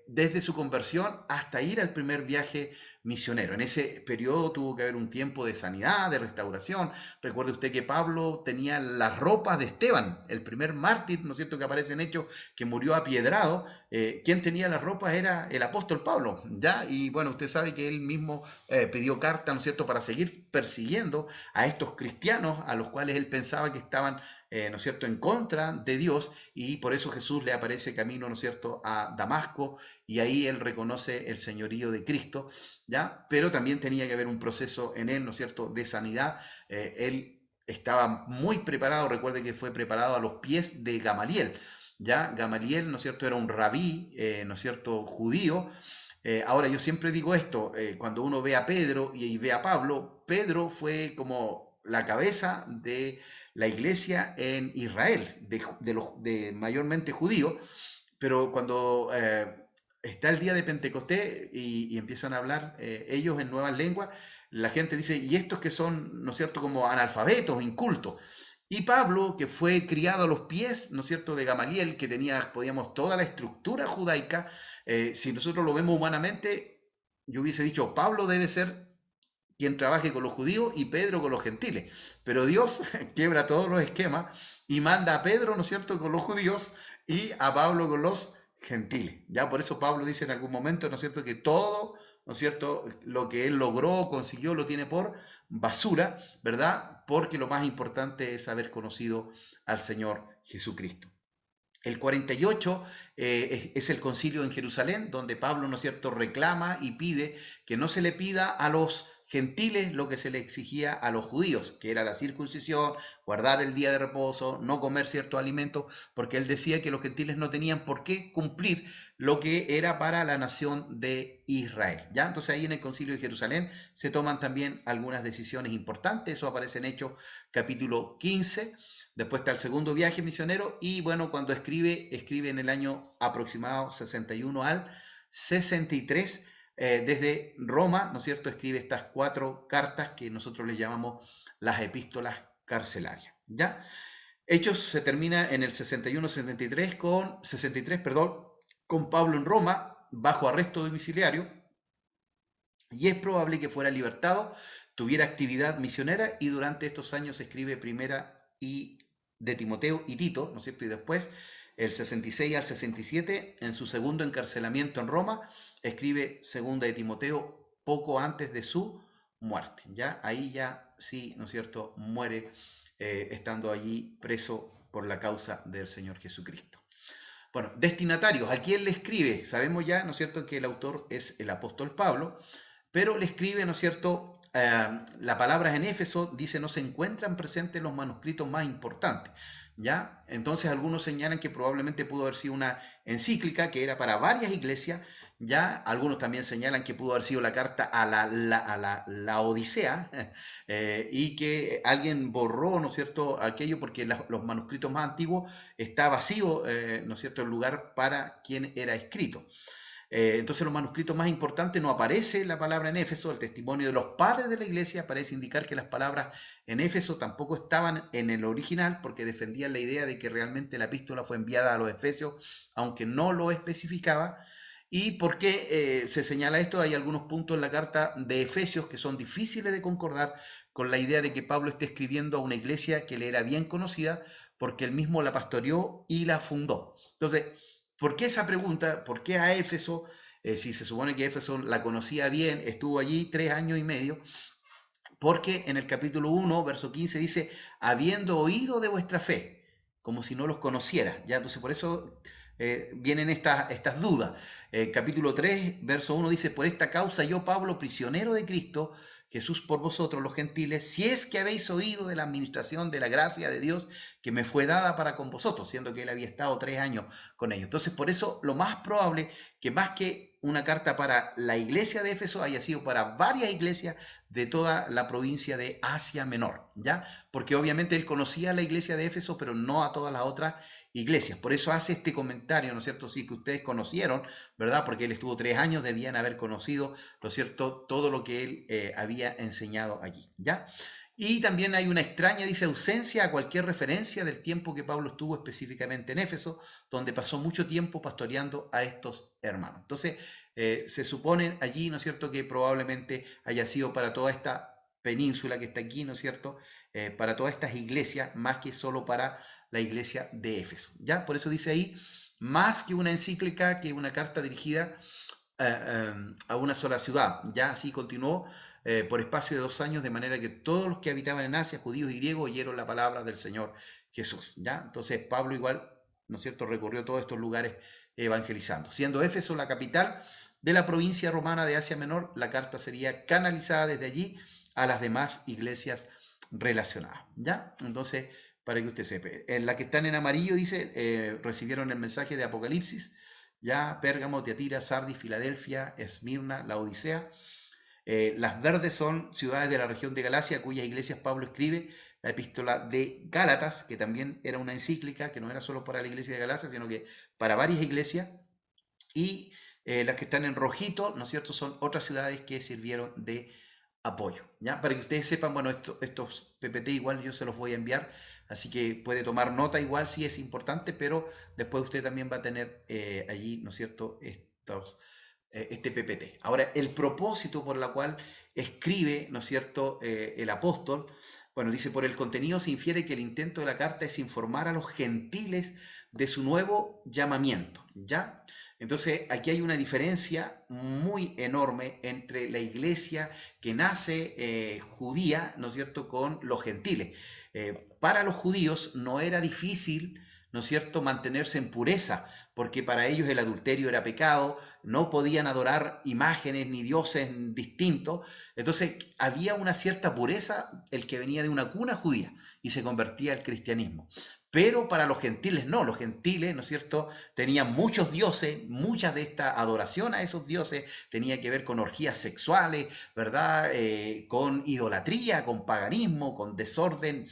desde su conversión hasta ir al primer viaje misionero. En ese periodo tuvo que haber un tiempo de sanidad, de restauración. Recuerde usted que Pablo tenía las ropas de Esteban, el primer mártir, ¿no es cierto?, que aparece en Hechos, que murió apiedrado. Quien tenía las ropas era el apóstol Pablo, ¿ya? Y bueno, usted sabe que él mismo pidió carta, ¿no es cierto?, para seguir persiguiendo a estos cristianos a los cuales él pensaba que estaban ¿no es cierto?, en contra de Dios, y por eso Jesús le aparece camino, ¿no es cierto?, a Damasco, y ahí él reconoce el señorío de Cristo, ¿ya? Pero también tenía que haber un proceso en él, ¿no es cierto?, de sanidad. Él estaba muy preparado, recuerde que fue preparado a los pies de Gamaliel, ¿ya? Gamaliel, ¿no es cierto?, era un rabí, ¿no es cierto?, judío. Ahora yo siempre digo esto, cuando uno ve a Pedro y ve a Pablo, Pedro fue como la cabeza de la iglesia en Israel, de mayormente judíos, pero cuando está el día de Pentecostés y empiezan a hablar ellos en nuevas lenguas, la gente dice, ¿y estos que son, no es cierto?, como analfabetos, incultos? Y Pablo, que fue criado a los pies, ¿no es cierto?, de Gamaliel, que tenía, podíamos, toda la estructura judaica, si nosotros lo vemos humanamente, yo hubiese dicho, Pablo debe ser quien trabaje con los judíos y Pedro con los gentiles. Pero Dios quiebra todos los esquemas y manda a Pedro, ¿no es cierto?, con los judíos y a Pablo con los gentiles. Ya por eso Pablo dice en algún momento, ¿no es cierto?, que todo, ¿no es cierto?, lo que él logró, consiguió, lo tiene por basura, ¿verdad? Porque lo más importante es haber conocido al Señor Jesucristo. El 48 es el concilio en Jerusalén, donde Pablo, ¿no es cierto?, reclama y pide que no se le pida a los gentiles lo que se le exigía a los judíos, que era la circuncisión, guardar el día de reposo, no comer ciertos alimentos, porque él decía que los gentiles no tenían por qué cumplir lo que era para la nación de Israel. ¿Ya? Entonces ahí en el concilio de Jerusalén se toman también algunas decisiones importantes, eso aparece en Hechos capítulo 15. Después está el segundo viaje misionero y bueno, cuando escribe en el año aproximado 61 al 63, desde Roma, ¿no es cierto?, escribe estas 4 cartas que nosotros les llamamos las epístolas carcelarias, ¿ya? Hechos se termina en el 61-63 63, perdón, con Pablo en Roma, bajo arresto domiciliario, y es probable que fuera libertado, tuviera actividad misionera y durante estos años escribe primera y de Timoteo y Tito, ¿no es cierto? Y después, el 66 al 67, en su segundo encarcelamiento en Roma, escribe segunda de Timoteo poco antes de su muerte. ¿Ya? Ahí ya sí, ¿no es cierto?, muere estando allí preso por la causa del Señor Jesucristo. Bueno, destinatarios, ¿a quién le escribe? Sabemos ya, ¿no es cierto?, que el autor es el apóstol Pablo, pero le escribe, ¿no es cierto? La palabra en Éfeso dice no se encuentran presentes los manuscritos más importantes, ¿ya? Entonces algunos señalan que probablemente pudo haber sido una encíclica que era para varias iglesias, ¿ya? Algunos también señalan que pudo haber sido la carta a la Odisea y que alguien borró, ¿no es cierto?, aquello porque los manuscritos más antiguos está vacío, ¿no es cierto?, el lugar para quien era escrito. Entonces, los manuscritos más importantes no aparece la palabra en Éfeso, el testimonio de los padres de la iglesia parece indicar que las palabras en Éfeso tampoco estaban en el original porque defendían la idea de que realmente la epístola fue enviada a los efesios, aunque no lo especificaba. ¿Y por qué se señala esto? Hay algunos puntos en la carta de Efesios que son difíciles de concordar con la idea de que Pablo esté escribiendo a una iglesia que le era bien conocida porque él mismo la pastoreó y la fundó. Entonces, ¿Por qué esa pregunta? ¿Por qué a Éfeso? Si se supone que Éfeso la conocía bien, estuvo allí 3 años y medio, porque en el capítulo 1, verso 15 dice, habiendo oído de vuestra fe, como si no los conociera. ¿Ya? Entonces por eso vienen estas dudas. Capítulo 3, verso 1 dice, por esta causa yo, Pablo, prisionero de Cristo, Jesús por vosotros los gentiles, si es que habéis oído de la administración de la gracia de Dios que me fue dada para con vosotros, siendo que él había estado 3 años con ellos. Entonces por eso lo más probable que más que una carta para la iglesia de Éfeso haya sido para varias iglesias de toda la provincia de Asia Menor, ¿ya? Porque obviamente él conocía a la iglesia de Éfeso, pero no a todas las otras iglesias. Por eso hace este comentario, ¿no es cierto? Sí, que ustedes conocieron, ¿verdad? Porque él estuvo 3 años, debían haber conocido, ¿no es cierto?, todo lo que él había enseñado allí, ¿ya? Y también hay una extraña, dice, ausencia a cualquier referencia del tiempo que Pablo estuvo específicamente en Éfeso, donde pasó mucho tiempo pastoreando a estos hermanos. Entonces, se supone allí, ¿no es cierto?, que probablemente haya sido para toda esta península que está aquí, ¿no es cierto?, para todas estas iglesias, más que solo para la iglesia de Éfeso, ¿ya? Por eso dice ahí, más que una encíclica, que una carta dirigida a una sola ciudad. Ya así continuó por espacio de 2 años, de manera que todos los que habitaban en Asia, judíos y griegos, oyeron la palabra del Señor Jesús. ¿Ya? Entonces Pablo igual, ¿no es cierto?, recorrió todos estos lugares evangelizando. Siendo Éfeso la capital de la provincia romana de Asia Menor, la carta sería canalizada desde allí a las demás iglesias relacionadas. ¿Ya? Entonces, para que usted sepa, en la que están en amarillo dice, recibieron el mensaje de Apocalipsis, ya Pérgamo, Tiatira, Sardis, Filadelfia, Esmirna, la Odisea. Las verdes son ciudades de la región de Galacia, cuyas iglesias Pablo escribe la epístola de Gálatas, que también era una encíclica, que no era solo para la iglesia de Galacia, sino que para varias iglesias. Y las que están en rojito, ¿no es cierto?, son otras ciudades que sirvieron de apoyo, ¿ya? Para que ustedes sepan, bueno, estos PPT igual yo se los voy a enviar, así que puede tomar nota igual si es importante, pero después usted también va a tener allí, ¿no es cierto?, este PPT. Ahora, el propósito por la cual escribe, ¿no es cierto?, el apóstol, bueno, dice, por el contenido se infiere que el intento de la carta es informar a los gentiles de su nuevo llamamiento, ¿ya? Entonces, aquí hay una diferencia muy enorme entre la iglesia que nace judía, ¿no es cierto?, con los gentiles. Para los judíos no era difícil, ¿no es cierto?, mantenerse en pureza, porque para ellos el adulterio era pecado, no podían adorar imágenes ni dioses distintos. Entonces, había una cierta pureza el que venía de una cuna judía y se convertía al cristianismo. Pero para los gentiles no, los gentiles, ¿no es cierto?, tenían muchos dioses, muchas de esta adoración a esos dioses tenía que ver con orgías sexuales, ¿verdad?, con idolatría, con paganismo, con desorden,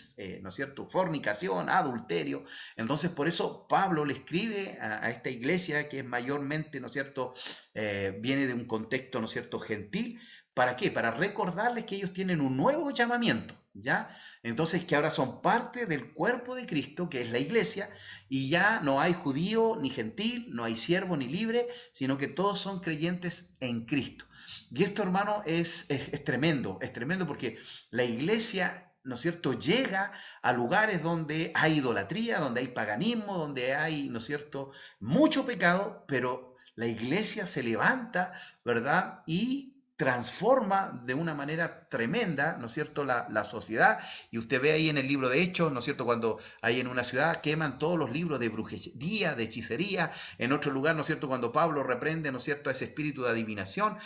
¿no es cierto?, fornicación, adulterio. Entonces, por eso Pablo le escribe a esta iglesia que es mayormente, ¿no es cierto?, viene de un contexto, ¿no es cierto?, gentil. ¿Para qué? Para recordarles que ellos tienen un nuevo llamamiento, ¿ya? Entonces, que ahora son parte del cuerpo de Cristo, que es la iglesia, y ya no hay judío ni gentil, no hay siervo ni libre, sino que todos son creyentes en Cristo. Y esto, hermano, es tremendo porque la iglesia, ¿no es cierto?, llega a lugares donde hay idolatría, donde hay paganismo, donde hay, ¿no es cierto?, mucho pecado, pero la iglesia se levanta, ¿verdad?, y transforma de una manera tremenda, ¿no es cierto?, la sociedad. Y usted ve ahí en el libro de Hechos, ¿no es cierto?, cuando hay en una ciudad queman todos los libros de brujería, de hechicería. En otro lugar, ¿no es cierto?, cuando Pablo reprende, ¿no es cierto?, a ese espíritu de adivinación,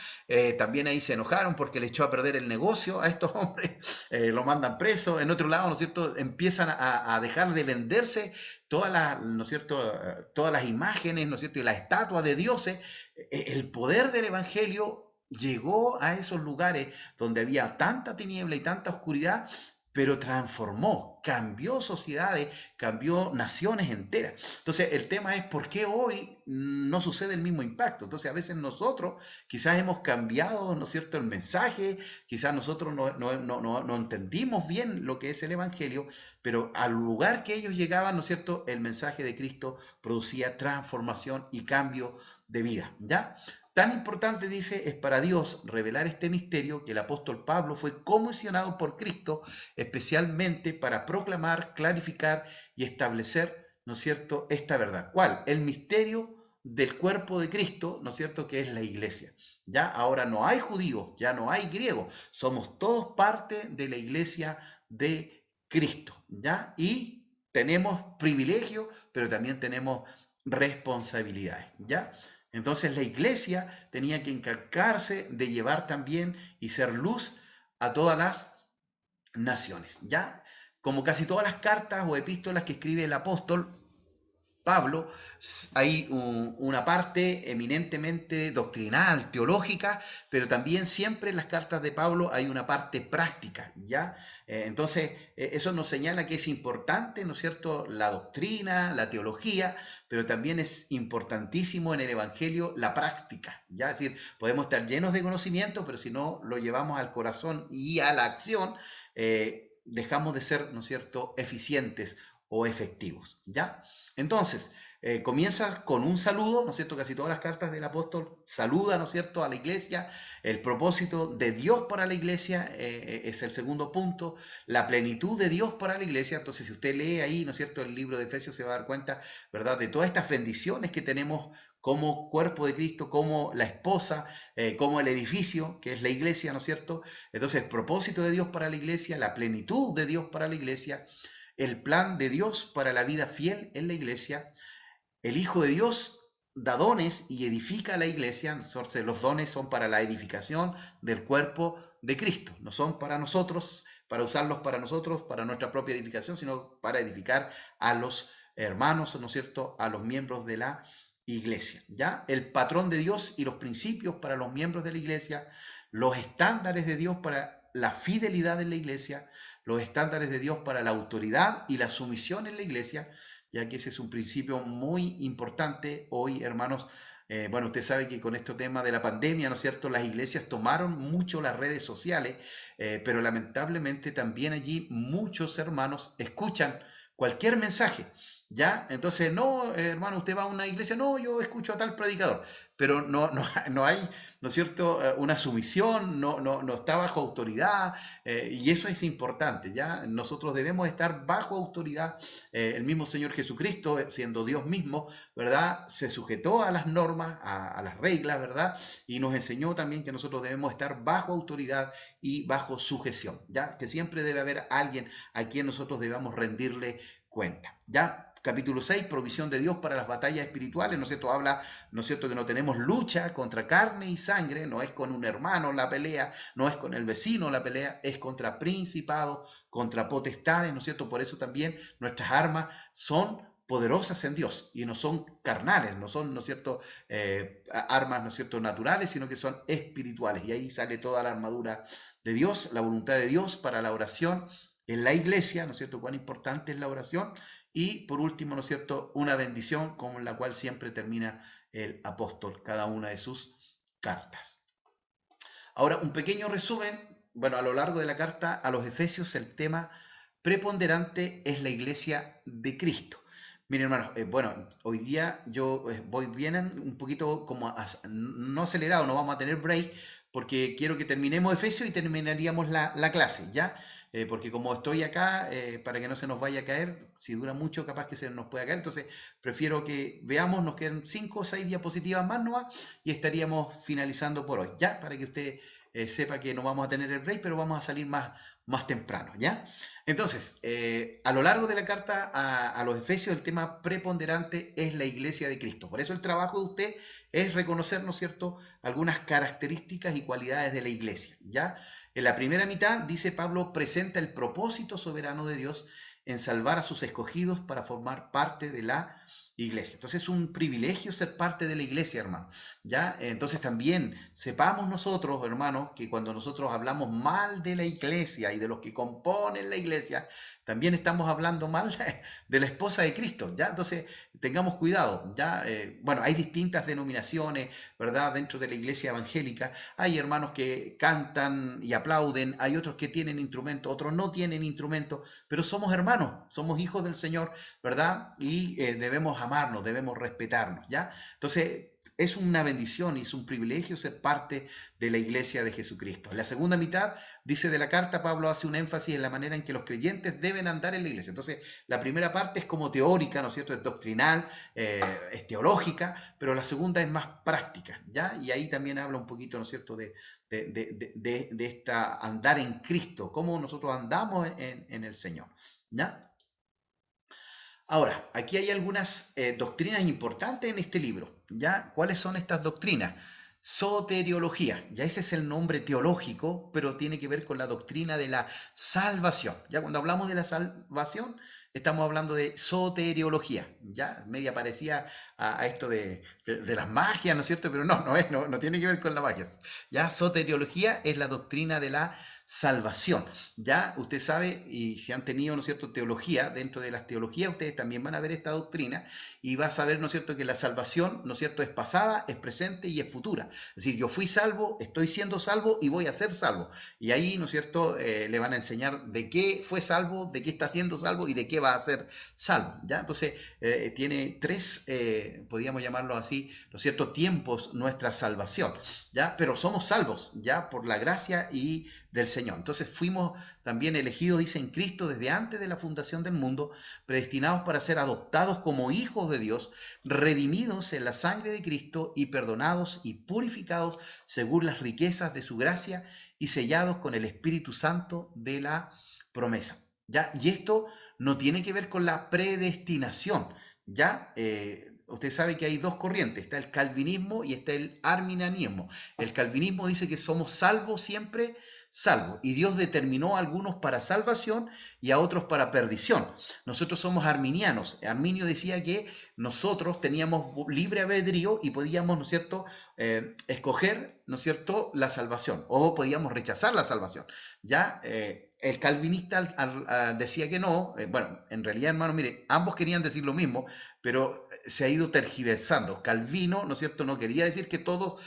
también ahí se enojaron porque le echó a perder el negocio a estos hombres, lo mandan preso. En otro lado, ¿no es cierto?, empiezan a dejar de venderse todas las, ¿no es cierto?, todas las imágenes, ¿no es cierto?, y las estatuas de dioses. El poder del evangelio llegó a esos lugares donde había tanta tiniebla y tanta oscuridad, pero transformó, cambió sociedades, cambió naciones enteras. Entonces, el tema es por qué hoy no sucede el mismo impacto. Entonces, a veces nosotros quizás hemos cambiado, ¿no es cierto?, el mensaje, quizás nosotros no entendimos bien lo que es el Evangelio, pero al lugar que ellos llegaban, ¿no es cierto?, el mensaje de Cristo producía transformación y cambio de vida, ¿ya? Tan importante, dice, es para Dios revelar este misterio que el apóstol Pablo fue comisionado por Cristo especialmente para proclamar, clarificar y establecer, ¿no es cierto?, esta verdad. ¿Cuál? El misterio del cuerpo de Cristo, ¿no es cierto?, que es la iglesia. Ya ahora no hay judíos, ya no hay griegos, somos todos parte de la iglesia de Cristo, ¿ya? Y tenemos privilegios, pero también tenemos responsabilidades, ¿ya? Entonces la iglesia tenía que encargarse de llevar también y ser luz a todas las naciones, ¿ya? Como casi todas las cartas o epístolas que escribe el apóstol Pablo, hay una parte eminentemente doctrinal, teológica, pero también siempre en las cartas de Pablo hay una parte práctica, ¿ya? Entonces, eso nos señala que es importante, ¿no es cierto?, la doctrina, la teología, pero también es importantísimo en el Evangelio la práctica, ¿ya? Es decir, podemos estar llenos de conocimiento, pero si no lo llevamos al corazón y a la acción, dejamos de ser, ¿no es cierto?, eficientes o efectivos, ¿ya? Entonces, comienza con un saludo, ¿no es cierto? Casi todas las cartas del apóstol saludan, ¿no es cierto?, a la iglesia. El propósito de Dios para la iglesia es el segundo punto. La plenitud de Dios para la iglesia. Entonces, si usted lee ahí, ¿no es cierto?, el libro de Efesios, se va a dar cuenta, ¿verdad?, de todas estas bendiciones que tenemos como cuerpo de Cristo, como la esposa, como el edificio, que es la iglesia, ¿no es cierto? Entonces, el propósito de Dios para la iglesia, la plenitud de Dios para la iglesia, el plan de Dios para la vida fiel en la iglesia. El Hijo de Dios da dones y edifica la iglesia. Entonces, los dones son para la edificación del cuerpo de Cristo. No son para nosotros, para usarlos para nosotros, para nuestra propia edificación, sino para edificar a los hermanos, ¿no es cierto?, a los miembros de la iglesia. ¿Ya? El patrón de Dios y los principios para los miembros de la iglesia, los estándares de Dios para la fidelidad en la iglesia, los estándares de Dios para la autoridad y la sumisión en la iglesia, ya que ese es un principio muy importante hoy, hermanos. Bueno, usted sabe que con este tema de la pandemia, ¿no es cierto?, las iglesias tomaron mucho las redes sociales, pero lamentablemente también allí muchos hermanos escuchan cualquier mensaje, ¿ya? Entonces, no, hermano, usted va a una iglesia, no, yo escucho a tal predicador, pero no hay, ¿no es cierto?, una sumisión, no está bajo autoridad, y eso es importante, ¿ya? Nosotros debemos estar bajo autoridad. El mismo Señor Jesucristo, siendo Dios mismo, ¿verdad?, se sujetó a las normas, a las reglas, ¿verdad?, y nos enseñó también que nosotros debemos estar bajo autoridad y bajo sujeción, ¿ya? Que siempre debe haber alguien a quien nosotros debamos rendirle cuenta, ¿ya? Capítulo 6, provisión de Dios para las batallas espirituales, ¿no es cierto? Habla, ¿no es cierto?, que no tenemos lucha contra carne y sangre, no es con un hermano la pelea, no es con el vecino la pelea, es contra principados, contra potestades, ¿no es cierto? Por eso también nuestras armas son poderosas en Dios y no son carnales, no son, ¿no es cierto?, armas, ¿no es cierto?, naturales, sino que son espirituales. Y ahí sale toda la armadura de Dios, la voluntad de Dios para la oración en la iglesia, ¿no es cierto?, cuán importante es la oración. Y por último, ¿no es cierto?, una bendición con la cual siempre termina el apóstol cada una de sus cartas. Ahora, un pequeño resumen. Bueno, a lo largo de la carta a los Efesios el tema preponderante es la iglesia de Cristo. Miren, hermanos, bueno, hoy día yo voy bien un poquito como no acelerado, no vamos a tener break, porque quiero que terminemos Efesios y terminaríamos la clase, ¿ya? Porque como estoy acá, para que no se nos vaya a caer, si dura mucho capaz que se nos pueda caer, entonces prefiero que veamos, nos queden 5 o 6 diapositivas más nomás y estaríamos finalizando por hoy, ¿ya? Para que usted sepa que no vamos a tener el break, pero vamos a salir más temprano, ¿ya? Entonces, a lo largo de la carta a los Efesios, el tema preponderante es la iglesia de Cristo. Por eso el trabajo de usted es reconocer, ¿no es cierto?, algunas características y cualidades de la iglesia, ¿ya? En la primera mitad, dice Pablo, presenta el propósito soberano de Dios en salvar a sus escogidos para formar parte de la iglesia. Entonces es un privilegio ser parte de la iglesia, hermano. ¿Ya? Entonces también sepamos nosotros, hermanos, que cuando nosotros hablamos mal de la iglesia y de los que componen la iglesia, también estamos hablando mal de la esposa de Cristo, ¿ya? Entonces tengamos cuidado, ¿ya? Bueno, hay distintas denominaciones, ¿verdad? Dentro de la iglesia evangélica hay hermanos que cantan y aplauden, hay otros que tienen instrumentos, otros no tienen instrumentos, pero somos hermanos, somos hijos del Señor, ¿verdad? Y debemos amarnos, debemos respetarnos, ¿ya? Entonces, es una bendición y es un privilegio ser parte de la iglesia de Jesucristo. En la segunda mitad, dice de la carta, Pablo hace un énfasis en la manera en que los creyentes deben andar en la iglesia. Entonces, la primera parte es como teórica, ¿no es cierto? Es doctrinal, es teológica, pero la segunda es más práctica, ¿ya? Y ahí también habla un poquito, ¿no es cierto?, de esta andar en Cristo, cómo nosotros andamos en el Señor, ¿ya? Ahora, aquí hay algunas doctrinas importantes en este libro, ¿ya? ¿Cuáles son estas doctrinas? Soteriología, ya ese es el nombre teológico, pero tiene que ver con la doctrina de la salvación. Ya cuando hablamos de la salvación, estamos hablando de soteriología, ya media parecía a esto de las magias, ¿no es cierto? Pero no tiene que ver con la magia. Ya soteriología es la doctrina de la salvación. Ya usted sabe, y si han tenido, ¿no es cierto?, teología, dentro de las teologías ustedes también van a ver esta doctrina y va a saber, ¿no es cierto?, que la salvación, ¿no es cierto?, es pasada, es presente y es futura. Es decir, yo fui salvo, estoy siendo salvo y voy a ser salvo. Y ahí, ¿no es cierto?, le van a enseñar de qué fue salvo, de qué está siendo salvo y de qué va a ser salvo. ¿Ya? Entonces, tiene tres, podríamos llamarlo así, ¿no es cierto?, tiempos nuestra salvación. ¿Ya? Pero somos salvos, ¿ya?, por la gracia y del Señor. Entonces fuimos también elegidos, dice, en Cristo desde antes de la fundación del mundo, predestinados para ser adoptados como hijos de Dios, redimidos en la sangre de Cristo y perdonados y purificados según las riquezas de su gracia y sellados con el Espíritu Santo de la promesa. ¿Ya? Y esto no tiene que ver con la predestinación. ¿Ya? Usted sabe que hay dos corrientes, está el calvinismo y está el arminianismo. El calvinismo dice que somos salvos siempre, salvos, y Dios determinó a algunos para salvación y a otros para perdición. Nosotros somos arminianos. Arminio decía que nosotros teníamos libre albedrío y podíamos, ¿no es cierto?, escoger, ¿no es cierto?, la salvación, o podíamos rechazar la salvación. ¿Ya? El calvinista decía que no. Bueno, en realidad, hermano, mire, ambos querían decir lo mismo, pero se ha ido tergiversando. Calvino, ¿no es cierto?, no quería decir que todos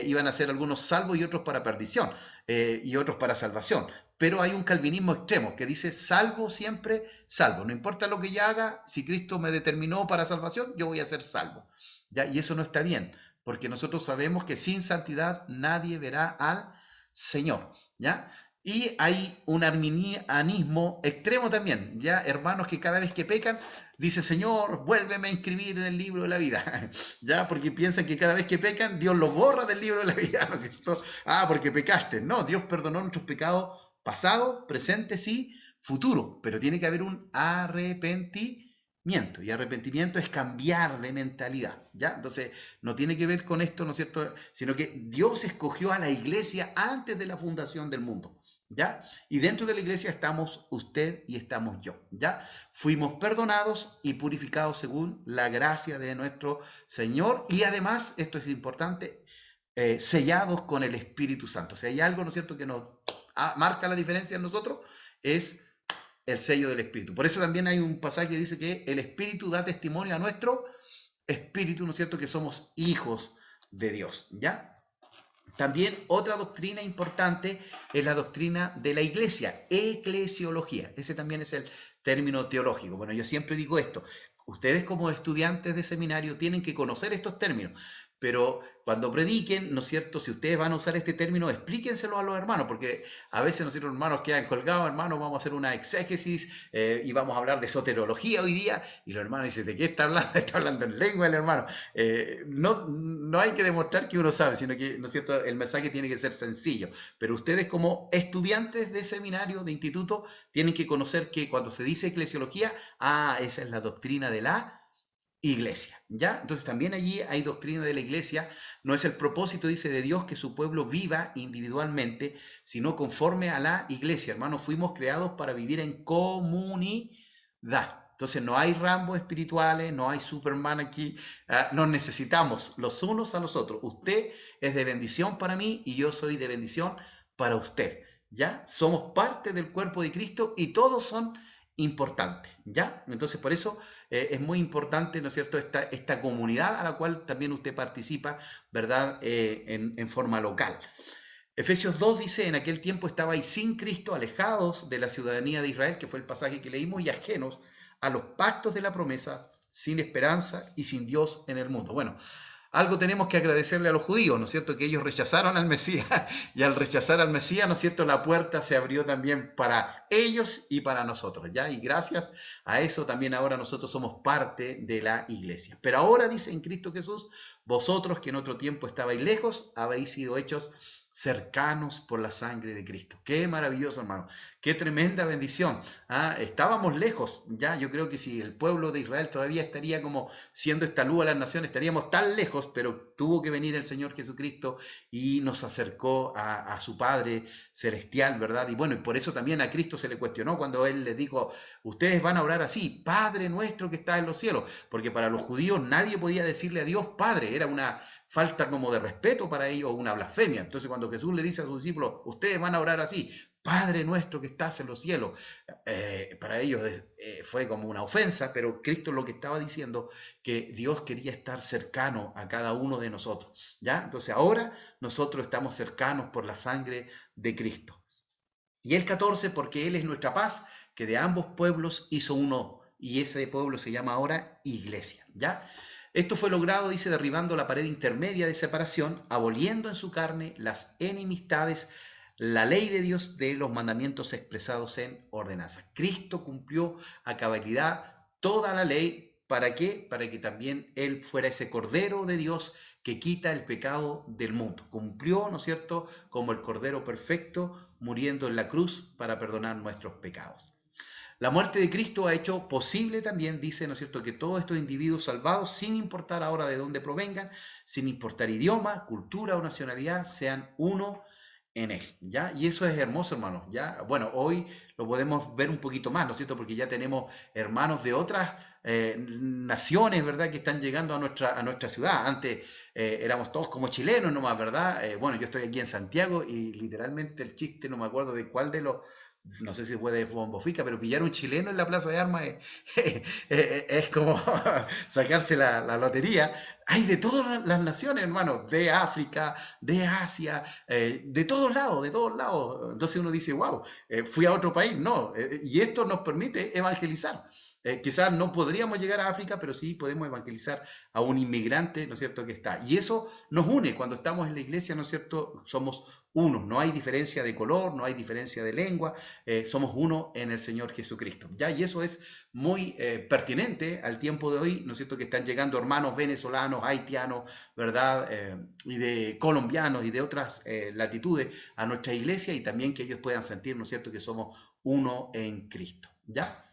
iban a ser algunos salvos y otros para perdición, y otros para salvación. Pero hay un calvinismo extremo que dice salvo siempre, salvo. No importa lo que yo haga, si Cristo me determinó para salvación, yo voy a ser salvo. ¿Ya? Y eso no está bien, porque nosotros sabemos que sin santidad nadie verá al Señor. ¿Ya? Y hay un arminianismo extremo también, ya hermanos que cada vez que pecan, dice, Señor, vuélveme a inscribir en el libro de la vida, ya, porque piensan que cada vez que pecan, Dios los borra del libro de la vida, ¿no es cierto? Ah, porque pecaste. No, Dios perdonó nuestros pecados pasado, presente, sí, futuro, pero tiene que haber un arrepentimiento, y arrepentimiento es cambiar de mentalidad, ¿ya? Entonces, no tiene que ver con esto, ¿no es cierto?, sino que Dios escogió a la iglesia antes de la fundación del mundo, ¿ya? Y dentro de la iglesia estamos usted y estamos yo, ¿ya? Fuimos perdonados y purificados según la gracia de nuestro Señor, y además, esto es importante, sellados con el Espíritu Santo. O sea, hay algo, ¿no es cierto?, que nos marca la diferencia en nosotros, es el sello del Espíritu. Por eso también hay un pasaje que dice que el Espíritu da testimonio a nuestro Espíritu, ¿no es cierto?, que somos hijos de Dios, ¿ya? También otra doctrina importante es la doctrina de la iglesia, eclesiología. Ese también es el término teológico. Bueno, yo siempre digo esto, ustedes como estudiantes de seminario tienen que conocer estos términos, pero cuando prediquen, ¿no es cierto?, si ustedes van a usar este término, explíquenselo a los hermanos, porque a veces, ¿no es cierto?, los hermanos quedan colgados, hermanos, vamos a hacer una exégesis y vamos a hablar de soteriología hoy día, y los hermanos dicen, ¿de qué está hablando? Está hablando en lengua el hermano. No hay que demostrar que uno sabe, sino que, ¿no es cierto?, el mensaje tiene que ser sencillo, pero ustedes como estudiantes de seminario, de instituto, tienen que conocer que cuando se dice eclesiología, esa es la doctrina de la iglesia, ¿ya? Entonces también allí hay doctrina de la iglesia, no es el propósito, dice, de Dios que su pueblo viva individualmente, sino conforme a la iglesia, hermanos, fuimos creados para vivir en comunidad. Entonces no hay rambos espirituales, no hay Superman aquí, nos necesitamos los unos a los otros. Usted es de bendición para mí y yo soy de bendición para usted, ¿ya? Somos parte del cuerpo de Cristo y todos son importantes, ¿ya? Entonces por eso es muy importante, ¿no es cierto?, esta comunidad a la cual también usted participa, ¿verdad?, en forma local. Efesios 2 dice, en aquel tiempo estabais sin Cristo, alejados de la ciudadanía de Israel, que fue el pasaje que leímos, y ajenos a los pactos de la promesa, sin esperanza y sin Dios en el mundo. Bueno, algo tenemos que agradecerle a los judíos, ¿no es cierto? Que ellos rechazaron al Mesías y al rechazar al Mesías, ¿no es cierto? La puerta se abrió también para ellos y para nosotros, ¿ya? Y gracias a eso también ahora nosotros somos parte de la iglesia. Pero ahora dice en Cristo Jesús, vosotros que en otro tiempo estabais lejos, habéis sido hechos cercanos por la sangre de Cristo. Qué maravilloso, hermano. Qué tremenda bendición. Estábamos lejos, ya. Yo creo que si el pueblo de Israel todavía estaría como siendo esta luz a las naciones, estaríamos tan lejos, pero tuvo que venir el Señor Jesucristo y nos acercó a su Padre celestial, ¿verdad? Y bueno, y por eso también a Cristo se le cuestionó cuando Él les dijo, ustedes van a orar así, Padre nuestro que estás en los cielos, porque para los judíos nadie podía decirle a Dios Padre, era una falta como de respeto para ellos, una blasfemia. Entonces cuando Jesús le dice a sus discípulos, ustedes van a orar así, Padre nuestro que estás en los cielos, para ellos fue como una ofensa, pero Cristo lo que estaba diciendo, que Dios quería estar cercano a cada uno de nosotros, ¿ya? Entonces ahora nosotros estamos cercanos por la sangre de Cristo. Y el 14, porque Él es nuestra paz, que de ambos pueblos hizo uno, y ese pueblo se llama ahora iglesia, ¿ya? Esto fue logrado, dice, derribando la pared intermedia de separación, aboliendo en su carne las enemistades, la ley de Dios de los mandamientos expresados en ordenanza. Cristo cumplió a cabalidad toda la ley. ¿Para qué? Para que también Él fuera ese Cordero de Dios que quita el pecado del mundo. Cumplió, ¿no es cierto?, como el Cordero perfecto, muriendo en la cruz para perdonar nuestros pecados. La muerte de Cristo ha hecho posible también, dice, ¿no es cierto?, que todos estos individuos salvados, sin importar ahora de dónde provengan, sin importar idioma, cultura o nacionalidad, sean uno en Él, ¿ya? Y eso es hermoso, hermanos, ¿ya? Bueno, hoy lo podemos ver un poquito más, ¿no es cierto?, porque ya tenemos hermanos de otras naciones, ¿verdad?, que están llegando a nuestra ciudad. Antes éramos todos como chilenos nomás, ¿verdad? Bueno, yo estoy aquí en Santiago y literalmente el chiste, no me acuerdo de cuál de los, no sé si fue de Bombofica, pero pillar un chileno en la Plaza de Armas es como sacarse la lotería. Hay de todas las naciones, hermano, de África, de Asia, de todos lados, de todos lados. Entonces uno dice, wow, fui a otro país. No, y esto nos permite evangelizar. Quizás no podríamos llegar a África, pero sí podemos evangelizar a un inmigrante, ¿no es cierto?, que está. Y eso nos une cuando estamos en la iglesia, ¿no es cierto? Somos uno, no hay diferencia de color, no hay diferencia de lengua, somos uno en el Señor Jesucristo, ¿ya? Y eso es muy pertinente al tiempo de hoy, ¿no es cierto?, que están llegando hermanos venezolanos, haitianos, ¿verdad? Y de colombianos y de otras latitudes a nuestra iglesia, y también que ellos puedan sentir, ¿no es cierto?, que somos uno en Cristo, ¿ya?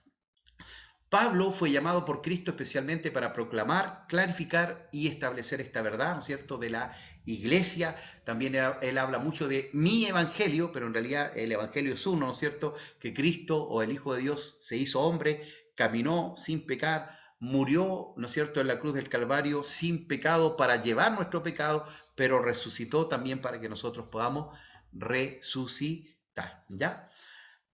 Pablo fue llamado por Cristo especialmente para proclamar, clarificar y establecer esta verdad, ¿no es cierto?, de la iglesia. También él habla mucho de mi evangelio, pero en realidad el evangelio es uno, ¿no es cierto?, que Cristo o el Hijo de Dios se hizo hombre, caminó sin pecar, murió, ¿no es cierto?, en la cruz del Calvario sin pecado para llevar nuestro pecado, pero resucitó también para que nosotros podamos resucitar, ¿ya?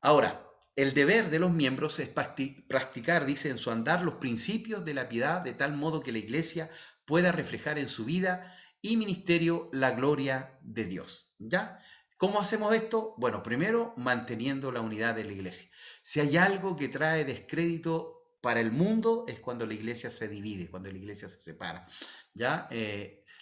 Ahora, el deber de los miembros es practicar, dice, en su andar los principios de la piedad, de tal modo que la iglesia pueda reflejar en su vida y ministerio la gloria de Dios, ¿ya? ¿Cómo hacemos esto? Bueno, primero, manteniendo la unidad de la iglesia. Si hay algo que trae descrédito para el mundo, es cuando la iglesia se divide, cuando la iglesia se separa, ¿ya?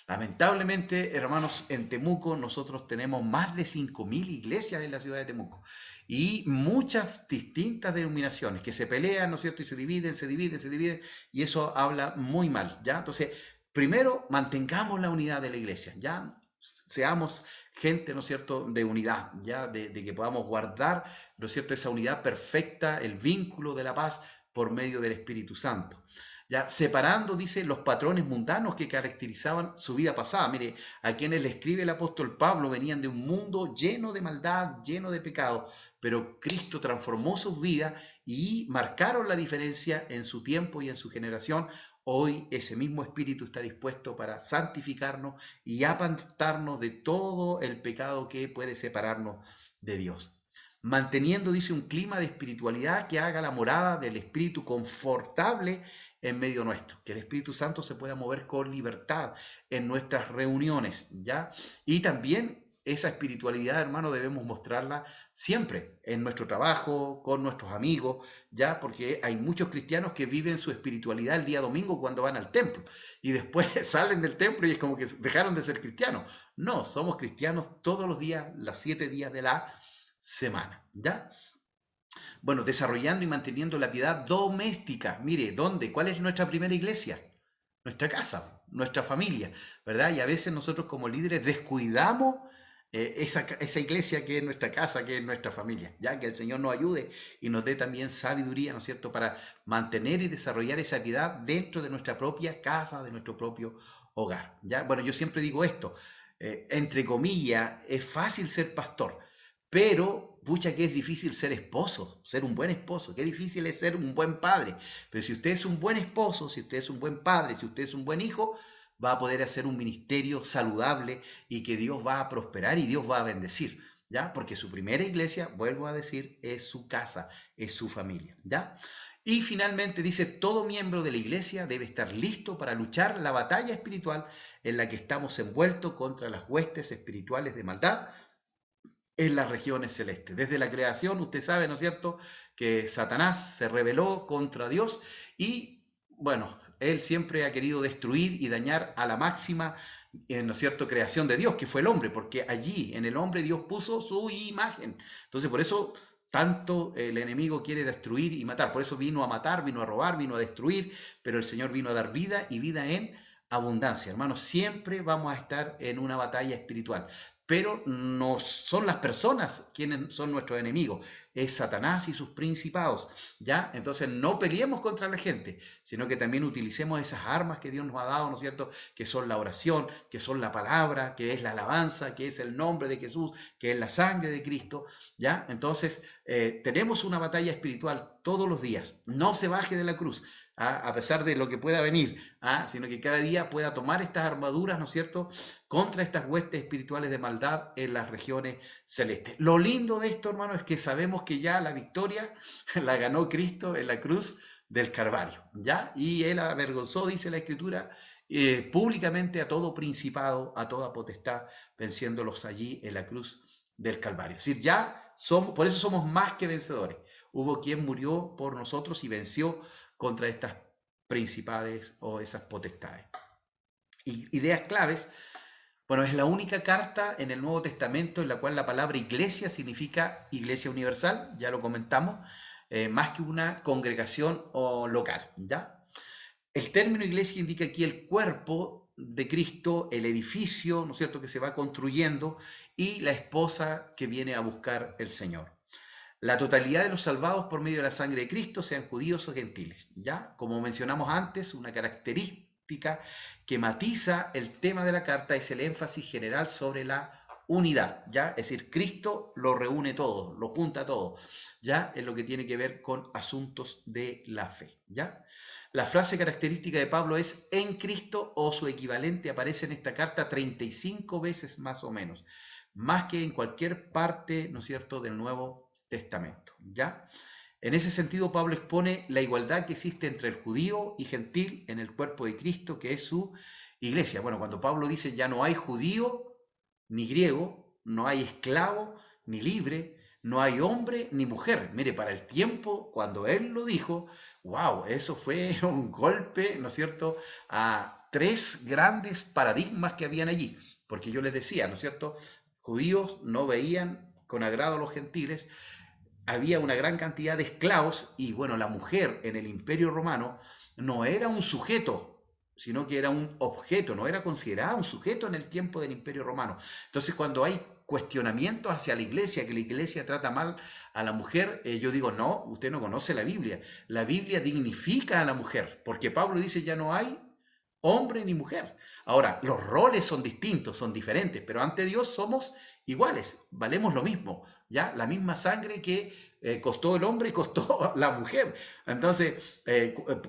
Lamentablemente, hermanos, en Temuco nosotros tenemos más de 5.000 iglesias en la ciudad de Temuco y muchas distintas denominaciones que se pelean, ¿no es cierto?, y se dividen, se dividen, se dividen, y eso habla muy mal, ¿ya? Entonces, primero, mantengamos la unidad de la iglesia, ¿ya? Seamos gente, ¿no es cierto?, de unidad, ¿ya? De que podamos guardar, ¿no es cierto?, esa unidad perfecta, el vínculo de la paz por medio del Espíritu Santo. Ya separando, dice, los patrones mundanos que caracterizaban su vida pasada. Mire, a quienes le escribe el apóstol Pablo venían de un mundo lleno de maldad, lleno de pecado, pero Cristo transformó sus vidas y marcaron la diferencia en su tiempo y en su generación. Hoy ese mismo Espíritu está dispuesto para santificarnos y apartarnos de todo el pecado que puede separarnos de Dios. Manteniendo, dice, un clima de espiritualidad que haga la morada del Espíritu confortable en medio nuestro, que el Espíritu Santo se pueda mover con libertad en nuestras reuniones, ¿ya? Y también esa espiritualidad, hermano, debemos mostrarla siempre, en nuestro trabajo, con nuestros amigos, ya, porque hay muchos cristianos que viven su espiritualidad el día domingo cuando van al templo y después salen del templo y es como que dejaron de ser cristianos. No, somos cristianos todos los días, las 7 días de la semana, ¿ya? Bueno, desarrollando y manteniendo la piedad doméstica. Mire, ¿dónde? ¿Cuál es nuestra primera iglesia? Nuestra casa, nuestra familia, ¿verdad? Y a veces nosotros como líderes descuidamos esa iglesia que es nuestra casa, que es nuestra familia, ya que el Señor nos ayude y nos dé también sabiduría, ¿no es cierto?, para mantener y desarrollar esa piedad dentro de nuestra propia casa, de nuestro propio hogar, ¿ya? Bueno, yo siempre digo esto, entre comillas, es fácil ser pastor, pero, pucha, que es difícil ser esposo, ser un buen esposo, qué difícil es ser un buen padre. Pero si usted es un buen esposo, si usted es un buen padre, si usted es un buen hijo, va a poder hacer un ministerio saludable y que Dios va a prosperar y Dios va a bendecir, ¿ya? Porque su primera iglesia, vuelvo a decir, es su casa, es su familia, ¿ya? Y finalmente dice, todo miembro de la iglesia debe estar listo para luchar la batalla espiritual en la que estamos envueltos contra las huestes espirituales de maldad en las regiones celestes. Desde la creación, usted sabe, ¿no es cierto?, que Satanás se rebeló contra Dios y, bueno, él siempre ha querido destruir y dañar a la máxima, ¿no es cierto?, creación de Dios, que fue el hombre, porque allí, en el hombre, Dios puso su imagen. Entonces, por eso tanto el enemigo quiere destruir y matar. Por eso vino a matar, vino a robar, vino a destruir, pero el Señor vino a dar vida y vida en abundancia. Hermanos, siempre vamos a estar en una batalla espiritual, pero no son las personas quienes son nuestros enemigos, es Satanás y sus principados, ¿ya? Entonces no peleemos contra la gente, sino que también utilicemos esas armas que Dios nos ha dado, ¿no es cierto?, que son la oración, que son la palabra, que es la alabanza, que es el nombre de Jesús, que es la sangre de Cristo, ¿ya? Entonces tenemos una batalla espiritual todos los días, no se baje de la cruz, a pesar de lo que pueda venir, sino que cada día pueda tomar estas armaduras, ¿no es cierto?, contra estas huestes espirituales de maldad en las regiones celestes. Lo lindo de esto, hermano, es que sabemos que ya la victoria la ganó Cristo en la cruz del Calvario, ¿ya? Y él avergonzó, dice la Escritura, públicamente a todo principado, a toda potestad, venciéndolos allí en la cruz del Calvario. Es decir, ya somos, por eso somos más que vencedores. Hubo quien murió por nosotros y venció contra estas principades o esas potestades. Y ideas claves. Bueno, es la única carta en el Nuevo Testamento en la cual la palabra iglesia significa iglesia universal, ya lo comentamos, más que una congregación o local, ¿ya? El término iglesia indica aquí el cuerpo de Cristo, el edificio, ¿no es cierto?, que se va construyendo y la esposa que viene a buscar el Señor. La totalidad de los salvados por medio de la sangre de Cristo, sean judíos o gentiles, ¿ya? Como mencionamos antes, una característica que matiza el tema de la carta es el énfasis general sobre la unidad, ¿ya? Es decir, Cristo lo reúne todo, lo junta todo, ¿ya? En lo que tiene que ver con asuntos de la fe, ¿ya? La frase característica de Pablo es en Cristo o su equivalente aparece en esta carta 35 veces más o menos, más que en cualquier parte, ¿no es cierto?, del Nuevo Testamento, ¿ya? En ese sentido, Pablo expone la igualdad que existe entre el judío y gentil en el cuerpo de Cristo, que es su iglesia. Bueno, cuando Pablo dice ya no hay judío ni griego, no hay esclavo ni libre, no hay hombre ni mujer. Mire, para el tiempo, cuando él lo dijo, wow, eso fue un golpe, ¿no es cierto?, a 3 grandes paradigmas que habían allí. Porque yo les decía, ¿no es cierto?, judíos no veían con agrado a los gentiles, había una gran cantidad de esclavos y bueno, la mujer en el Imperio Romano no era un sujeto, sino que era un objeto, no era considerada un sujeto en el tiempo del Imperio Romano. Entonces, cuando hay cuestionamientos hacia la iglesia, que la iglesia trata mal a la mujer, yo digo, no, usted no conoce la Biblia. La Biblia dignifica a la mujer, porque Pablo dice, ya no hay hombre ni mujer. Ahora, los roles son distintos, son diferentes, pero ante Dios somos iguales, valemos lo mismo, ¿ya? La misma sangre que costó el hombre y costó la mujer. Entonces,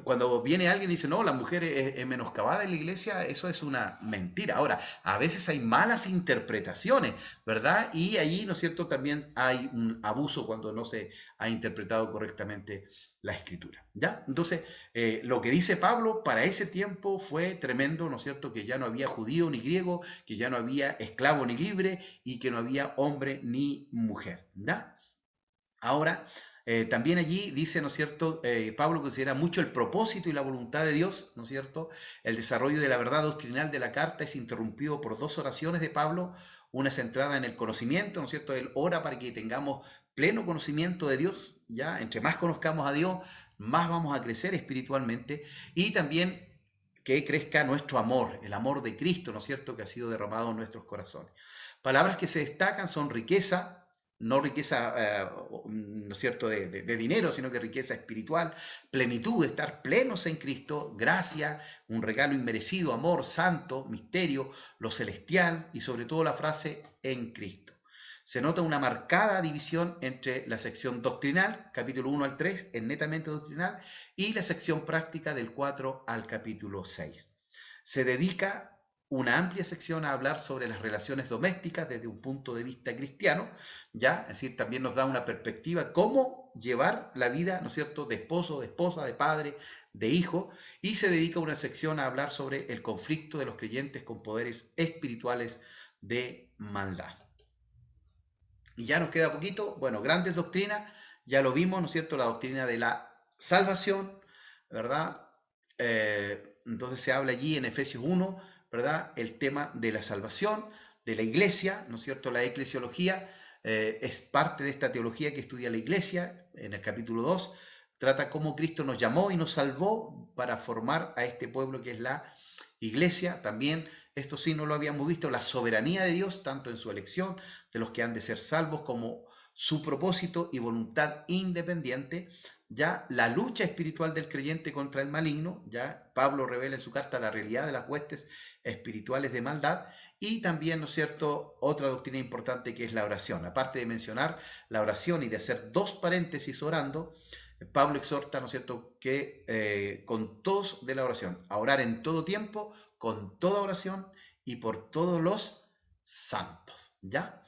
cuando viene alguien y dice, no, la mujer es menoscabada en la iglesia, eso es una mentira. Ahora, a veces hay malas interpretaciones, ¿verdad? Y allí, ¿no es cierto?, también hay un abuso cuando no se ha interpretado correctamente la escritura, ¿ya? Entonces, lo que dice Pablo para ese tiempo fue tremendo, ¿no es cierto?, que ya no había judío ni griego, que ya no había esclavo ni libre y que no había hombre ni mujer, ¿ya? Ahora, también allí dice, ¿no es cierto?, Pablo considera mucho el propósito y la voluntad de Dios, ¿no es cierto? El desarrollo de la verdad doctrinal de la carta es interrumpido por dos oraciones de Pablo, una centrada en el conocimiento, ¿no es cierto? Él ora para que tengamos pleno conocimiento de Dios, ¿ya? Entre más conozcamos a Dios, más vamos a crecer espiritualmente y también que crezca nuestro amor, el amor de Cristo, ¿no es cierto?, que ha sido derramado en nuestros corazones. Palabras que se destacan son riqueza, no riqueza, ¿no es cierto?, de dinero, sino que riqueza espiritual, plenitud, de estar plenos en Cristo, gracia, un regalo inmerecido, amor, santo, misterio, lo celestial y sobre todo la frase en Cristo. Se nota una marcada división entre la sección doctrinal, capítulo 1 al 3, es netamente doctrinal, y la sección práctica del 4 al capítulo 6. Se dedica una amplia sección a hablar sobre las relaciones domésticas desde un punto de vista cristiano, ¿ya? Es decir, también nos da una perspectiva cómo llevar la vida, ¿no es cierto?, de esposo, de esposa, de padre, de hijo, y se dedica una sección a hablar sobre el conflicto de los creyentes con poderes espirituales de maldad. Y ya nos queda poquito, bueno, grandes doctrinas, ya lo vimos, ¿no es cierto?, la doctrina de la salvación, ¿verdad? Entonces se habla allí en Efesios 1, ¿verdad?, el tema de la salvación, de la iglesia, ¿no es cierto?, la eclesiología es parte de esta teología que estudia la iglesia, en el capítulo 2, trata cómo Cristo nos llamó y nos salvó para formar a este pueblo que es la iglesia. También, esto sí no lo habíamos visto, la soberanía de Dios, tanto en su elección de los que han de ser salvos como su propósito y voluntad independiente, ya la lucha espiritual del creyente contra el maligno, ya Pablo revela en su carta la realidad de las huestes espirituales de maldad y también, ¿no es cierto?, otra doctrina importante que es la oración. Aparte de mencionar la oración y de hacer dos paréntesis orando, Pablo exhorta, ¿no es cierto?, que con todos de la oración, a orar en todo tiempo, con toda oración y por todos los santos, ¿ya?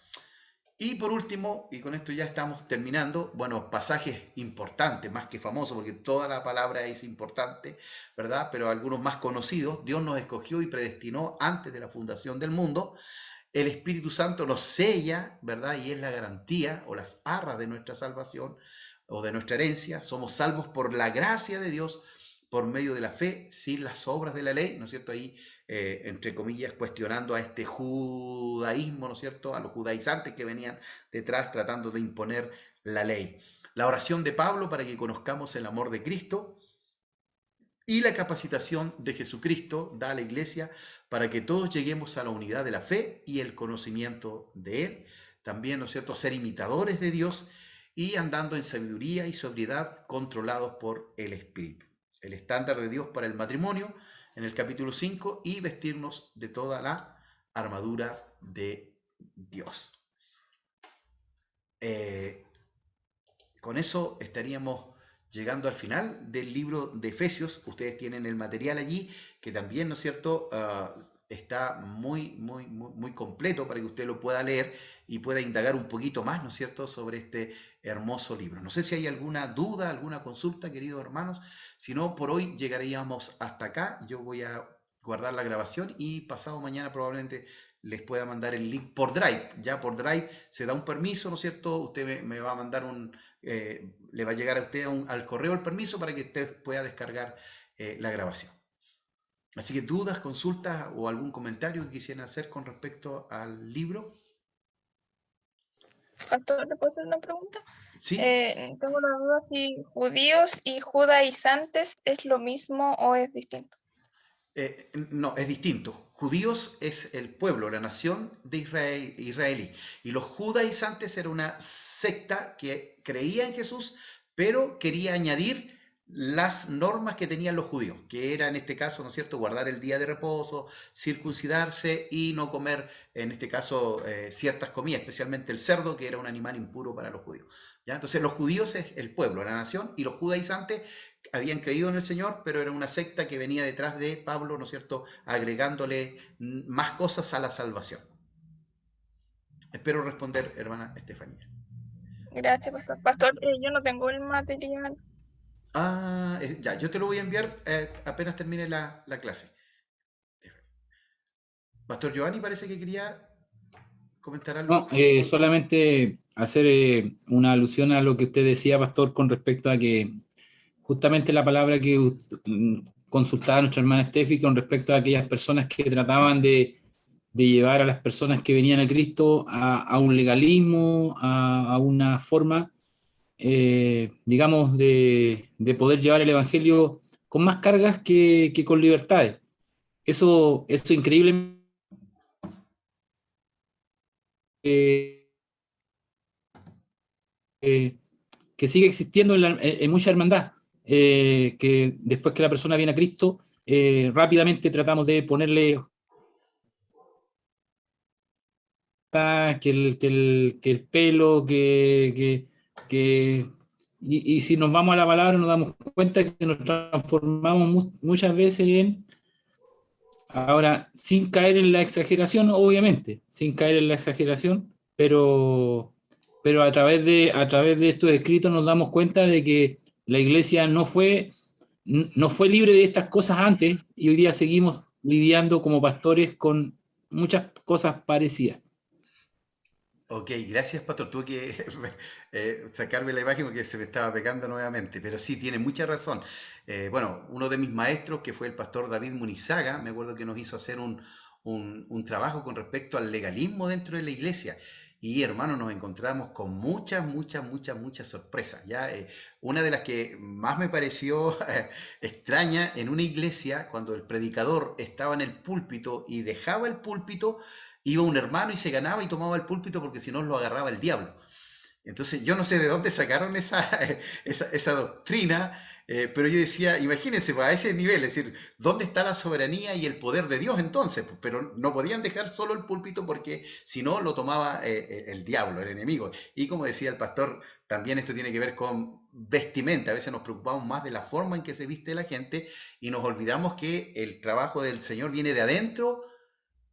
Y por último, y con esto ya estamos terminando, bueno, pasajes importantes, más que famosos, porque toda la palabra es importante, ¿verdad? Pero algunos más conocidos, Dios nos escogió y predestinó antes de la fundación del mundo, el Espíritu Santo nos sella, ¿verdad? Y es la garantía o las arras de nuestra salvación o de nuestra herencia. Somos salvos por la gracia de Dios, por medio de la fe, sin las obras de la ley, ¿no es cierto? Ahí, entre comillas, cuestionando a este judaísmo, ¿no es cierto? A los judaizantes que venían detrás tratando de imponer la ley. La oración de Pablo para que conozcamos el amor de Cristo y la capacitación de Jesucristo da a la iglesia para que todos lleguemos a la unidad de la fe y el conocimiento de Él. También, ¿no es cierto?, ser imitadores de Dios y andando en sabiduría y sobriedad controlados por el Espíritu. El estándar de Dios para el matrimonio en el capítulo 5 y vestirnos de toda la armadura de Dios. Con eso estaríamos llegando al final del libro de Efesios. Ustedes tienen el material allí, que también, ¿no es cierto?, está muy completo para que usted lo pueda leer y pueda indagar un poquito más, ¿no es cierto?, sobre este hermoso libro. No sé si hay alguna duda, alguna consulta, queridos hermanos. Si no, por hoy llegaríamos hasta acá. Yo voy a guardar la grabación y pasado mañana probablemente les pueda mandar el link por Drive. Ya por Drive se da un permiso, ¿no es cierto? Usted me va a mandar le va a llegar a usted al correo el permiso para que usted pueda descargar la grabación. Así que dudas, consultas o algún comentario que quisieran hacer con respecto al libro. Pastor, ¿le puedo hacer una pregunta? Sí, Tengo la duda si judíos y judaizantes es lo mismo o es distinto. no, es distinto. Judíos es el pueblo, la nación de Israel, israelí. Y los judaizantes era una secta que creía en Jesús, pero quería añadir las normas que tenían los judíos, que era en este caso, ¿no es cierto?, guardar el día de reposo, circuncidarse y no comer, en este caso, ciertas comidas, especialmente el cerdo, que era un animal impuro para los judíos. ¿Ya? Entonces los judíos es el pueblo, la nación, y los judaizantes habían creído en el Señor, pero era una secta que venía detrás de Pablo, ¿no es cierto?, agregándole más cosas a la salvación. Espero responder, hermana Estefanía. Gracias, pastor. Pastor, yo no tengo el material. Ah, ya, yo te lo voy a enviar apenas termine la clase. Pastor Giovanni parece que quería comentar algo. No, solamente hacer una alusión a lo que usted decía, pastor, con respecto a que justamente la palabra que consultaba nuestra hermana Steffi con respecto a aquellas personas que trataban de llevar a las personas que venían a Cristo a un legalismo, a una forma, digamos, de poder llevar el Evangelio con más cargas que con libertades. Eso increíble eh, que sigue existiendo en mucha hermandad, que después que la persona viene a Cristo, rápidamente tratamos de ponerle que el pelo, y si nos vamos a la palabra nos damos cuenta que nos transformamos muchas veces ahora, sin caer en la exageración, obviamente, sin caer en la exageración, pero a través de estos escritos nos damos cuenta de que la iglesia no fue libre de estas cosas antes y hoy día seguimos lidiando como pastores con muchas cosas parecidas. Ok, gracias, Pastor. Tuve que sacarme la imagen porque se me estaba pegando nuevamente, pero sí, tiene mucha razón. Bueno, uno de mis maestros, que fue el pastor David Munizaga, me acuerdo que nos hizo hacer un trabajo con respecto al legalismo dentro de la iglesia. Y hermano, nos encontramos con muchas sorpresas. ¿Ya? Una de las que más me pareció extraña en una iglesia, cuando el predicador estaba en el púlpito y dejaba el púlpito, iba un hermano y se ganaba y tomaba el púlpito porque si no lo agarraba el diablo. Entonces yo no sé de dónde sacaron esa doctrina, pero yo decía, imagínense, pues, a ese nivel, es decir, ¿dónde está la soberanía y el poder de Dios entonces? Pues, pero no podían dejar solo el púlpito porque si no lo tomaba el diablo, el enemigo. Y como decía el pastor, también esto tiene que ver con vestimenta. A veces nos preocupamos más de la forma en que se viste la gente y nos olvidamos que el trabajo del Señor viene de adentro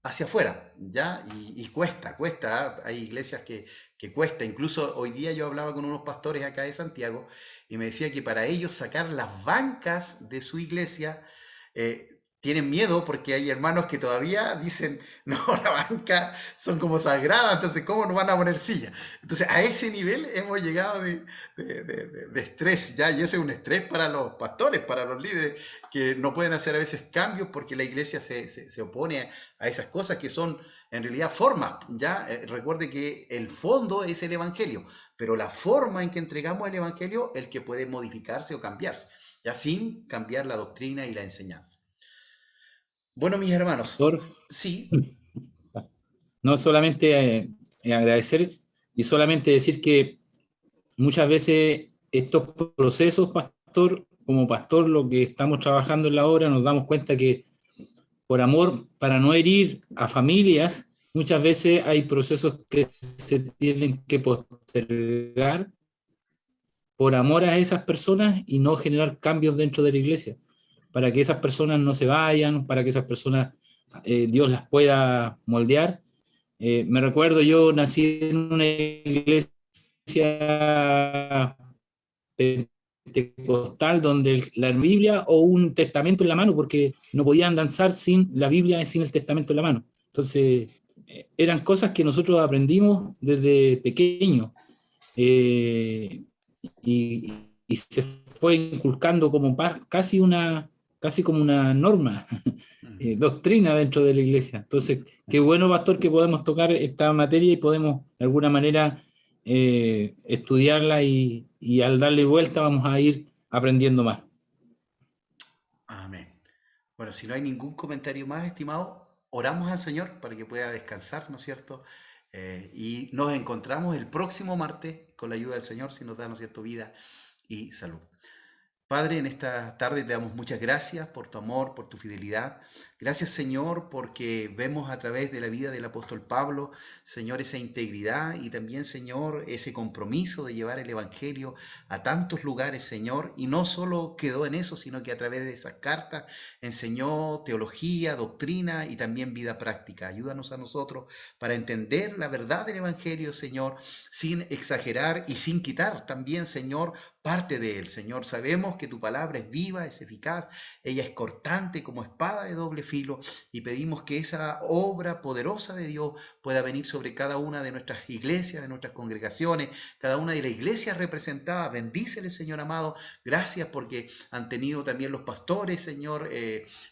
hacia afuera, ¿ya? Y cuesta, ¿ah? Hay iglesias que cuesta. Incluso hoy día yo hablaba con unos pastores acá de Santiago y me decía que para ellos sacar las bancas de su iglesia tienen miedo porque hay hermanos que todavía dicen, no, la banca son como sagradas, entonces ¿cómo no van a poner silla? Entonces a ese nivel hemos llegado de estrés, ¿ya? Y ese es un estrés para los pastores, para los líderes, que no pueden hacer a veces cambios porque la iglesia se opone a esas cosas que son en realidad formas, ¿ya? Recuerde que el fondo es el evangelio, pero la forma en que entregamos el evangelio es el que puede modificarse o cambiarse, ya sin cambiar la doctrina y la enseñanza. Bueno, mis hermanos, Pastor, sí, no solamente agradecer y solamente decir que muchas veces estos procesos, pastor, como pastor, lo que estamos trabajando en la obra, nos damos cuenta que por amor, para no herir a familias, muchas veces hay procesos que se tienen que postergar por amor a esas personas y no generar cambios dentro de la iglesia, para que esas personas no se vayan, para que esas personas Dios las pueda moldear. Me recuerdo, yo nací en una iglesia pentecostal donde la Biblia o un testamento en la mano, porque no podían danzar sin la Biblia y sin el testamento en la mano. Entonces, eran cosas que nosotros aprendimos desde pequeños y, y se fue inculcando como casi como una norma, doctrina dentro de la iglesia. Entonces, qué bueno, pastor, que podemos tocar esta materia y podemos de alguna manera estudiarla y al darle vuelta vamos a ir aprendiendo más. amén. Bueno, si no hay ningún comentario más, estimado, oramos al Señor para que pueda descansar, ¿no es cierto? Y nos encontramos el próximo martes con la ayuda del Señor, si nos da, ¿no es cierto?, vida y salud. Padre, en esta tarde te damos muchas gracias por tu amor, por tu fidelidad. Gracias, Señor, porque vemos a través de la vida del apóstol Pablo, Señor, esa integridad y también, Señor, ese compromiso de llevar el Evangelio a tantos lugares, Señor. Y no solo quedó en eso, sino que a través de esas cartas enseñó teología, doctrina y también vida práctica. Ayúdanos a nosotros para entender la verdad del Evangelio, Señor, sin exagerar y sin quitar también, Señor, parte de él, Señor. Sabemos que tu palabra es viva, es eficaz, ella es cortante como espada de doble filo y pedimos que esa obra poderosa de Dios pueda venir sobre cada una de nuestras iglesias, de nuestras congregaciones, cada una de las iglesias representadas. Bendícele, Señor amado. Gracias porque han tenido también los pastores, Señor,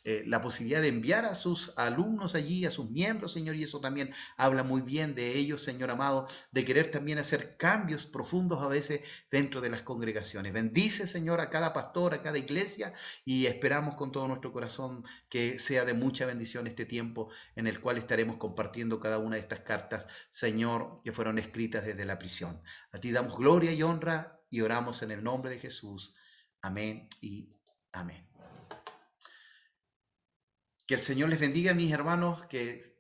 la posibilidad de enviar a sus alumnos allí, a sus miembros, Señor, y eso también habla muy bien de ellos, Señor amado, de querer también hacer cambios profundos a veces dentro de las congregaciones. Bendice, Señor, a cada pastor, a cada iglesia y esperamos con todo nuestro corazón que sea de mucha bendición este tiempo en el cual estaremos compartiendo cada una de estas cartas, Señor, que fueron escritas desde la prisión. A ti damos gloria y honra y oramos en el nombre de Jesús. Amén y amén. Que el Señor les bendiga, mis hermanos, que